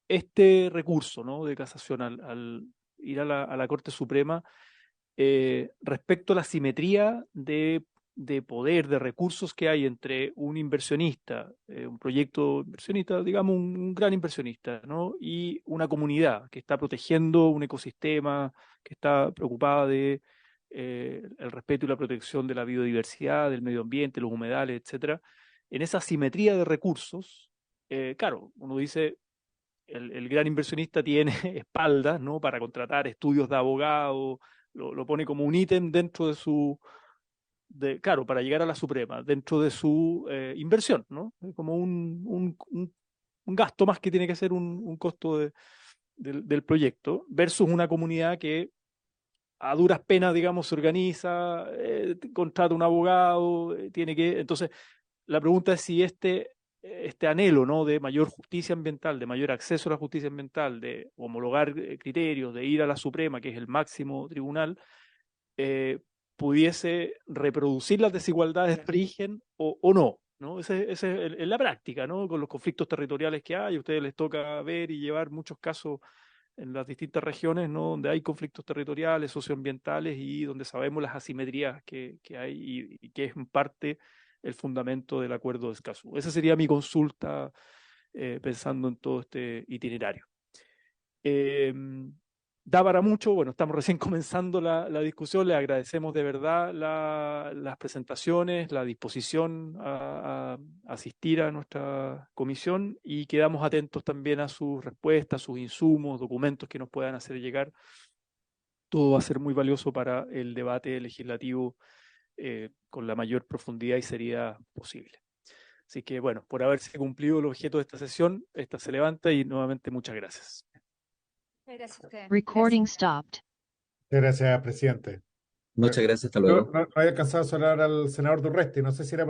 este recurso, ¿no?, de casación al ir a la Corte Suprema, respecto a la simetría de poder, de recursos que hay entre un inversionista, un proyecto inversionista, digamos un gran inversionista, ¿no?, y una comunidad que está protegiendo un ecosistema, que está preocupada de el respeto y la protección de la biodiversidad, del medio ambiente, los humedales, etcétera. En esa simetría de recursos, claro, uno dice, el gran inversionista tiene espaldas, ¿no?, para contratar estudios de abogado, lo pone como un ítem dentro de claro, para llegar a la Suprema, dentro de su inversión, ¿no? Como un gasto más que tiene que ser un costo del proyecto, versus una comunidad que a duras penas, digamos, se organiza, contrata un abogado, Entonces, la pregunta es si este anhelo, ¿no?, de mayor justicia ambiental, de mayor acceso a la justicia ambiental, de homologar criterios, de ir a la Suprema, que es el máximo tribunal, pudiese reproducir las desigualdades de origen o no, ¿no? Ese es en la práctica, ¿no?, con los conflictos territoriales que hay. A ustedes les toca ver y llevar muchos casos en las distintas regiones, ¿no?, donde hay conflictos territoriales, socioambientales, y donde sabemos las asimetrías que hay y que es en parte el fundamento del acuerdo de Escazú. Esa sería mi consulta, pensando en todo este itinerario. Da para mucho, bueno, estamos recién comenzando la discusión. Le agradecemos de verdad las presentaciones, la disposición a asistir a nuestra comisión, y quedamos atentos también a sus respuestas, sus insumos, documentos que nos puedan hacer llegar. Todo va a ser muy valioso para el debate legislativo con la mayor profundidad y seriedad posible. Así que, bueno, por haberse cumplido el objeto de esta sesión, esta se levanta, y nuevamente muchas gracias. Gracias a usted. Recording stopped. Gracias, presidente. Muchas gracias, hasta Yo luego. no había alcanzado a hablar al senador Durresti, no sé si era porque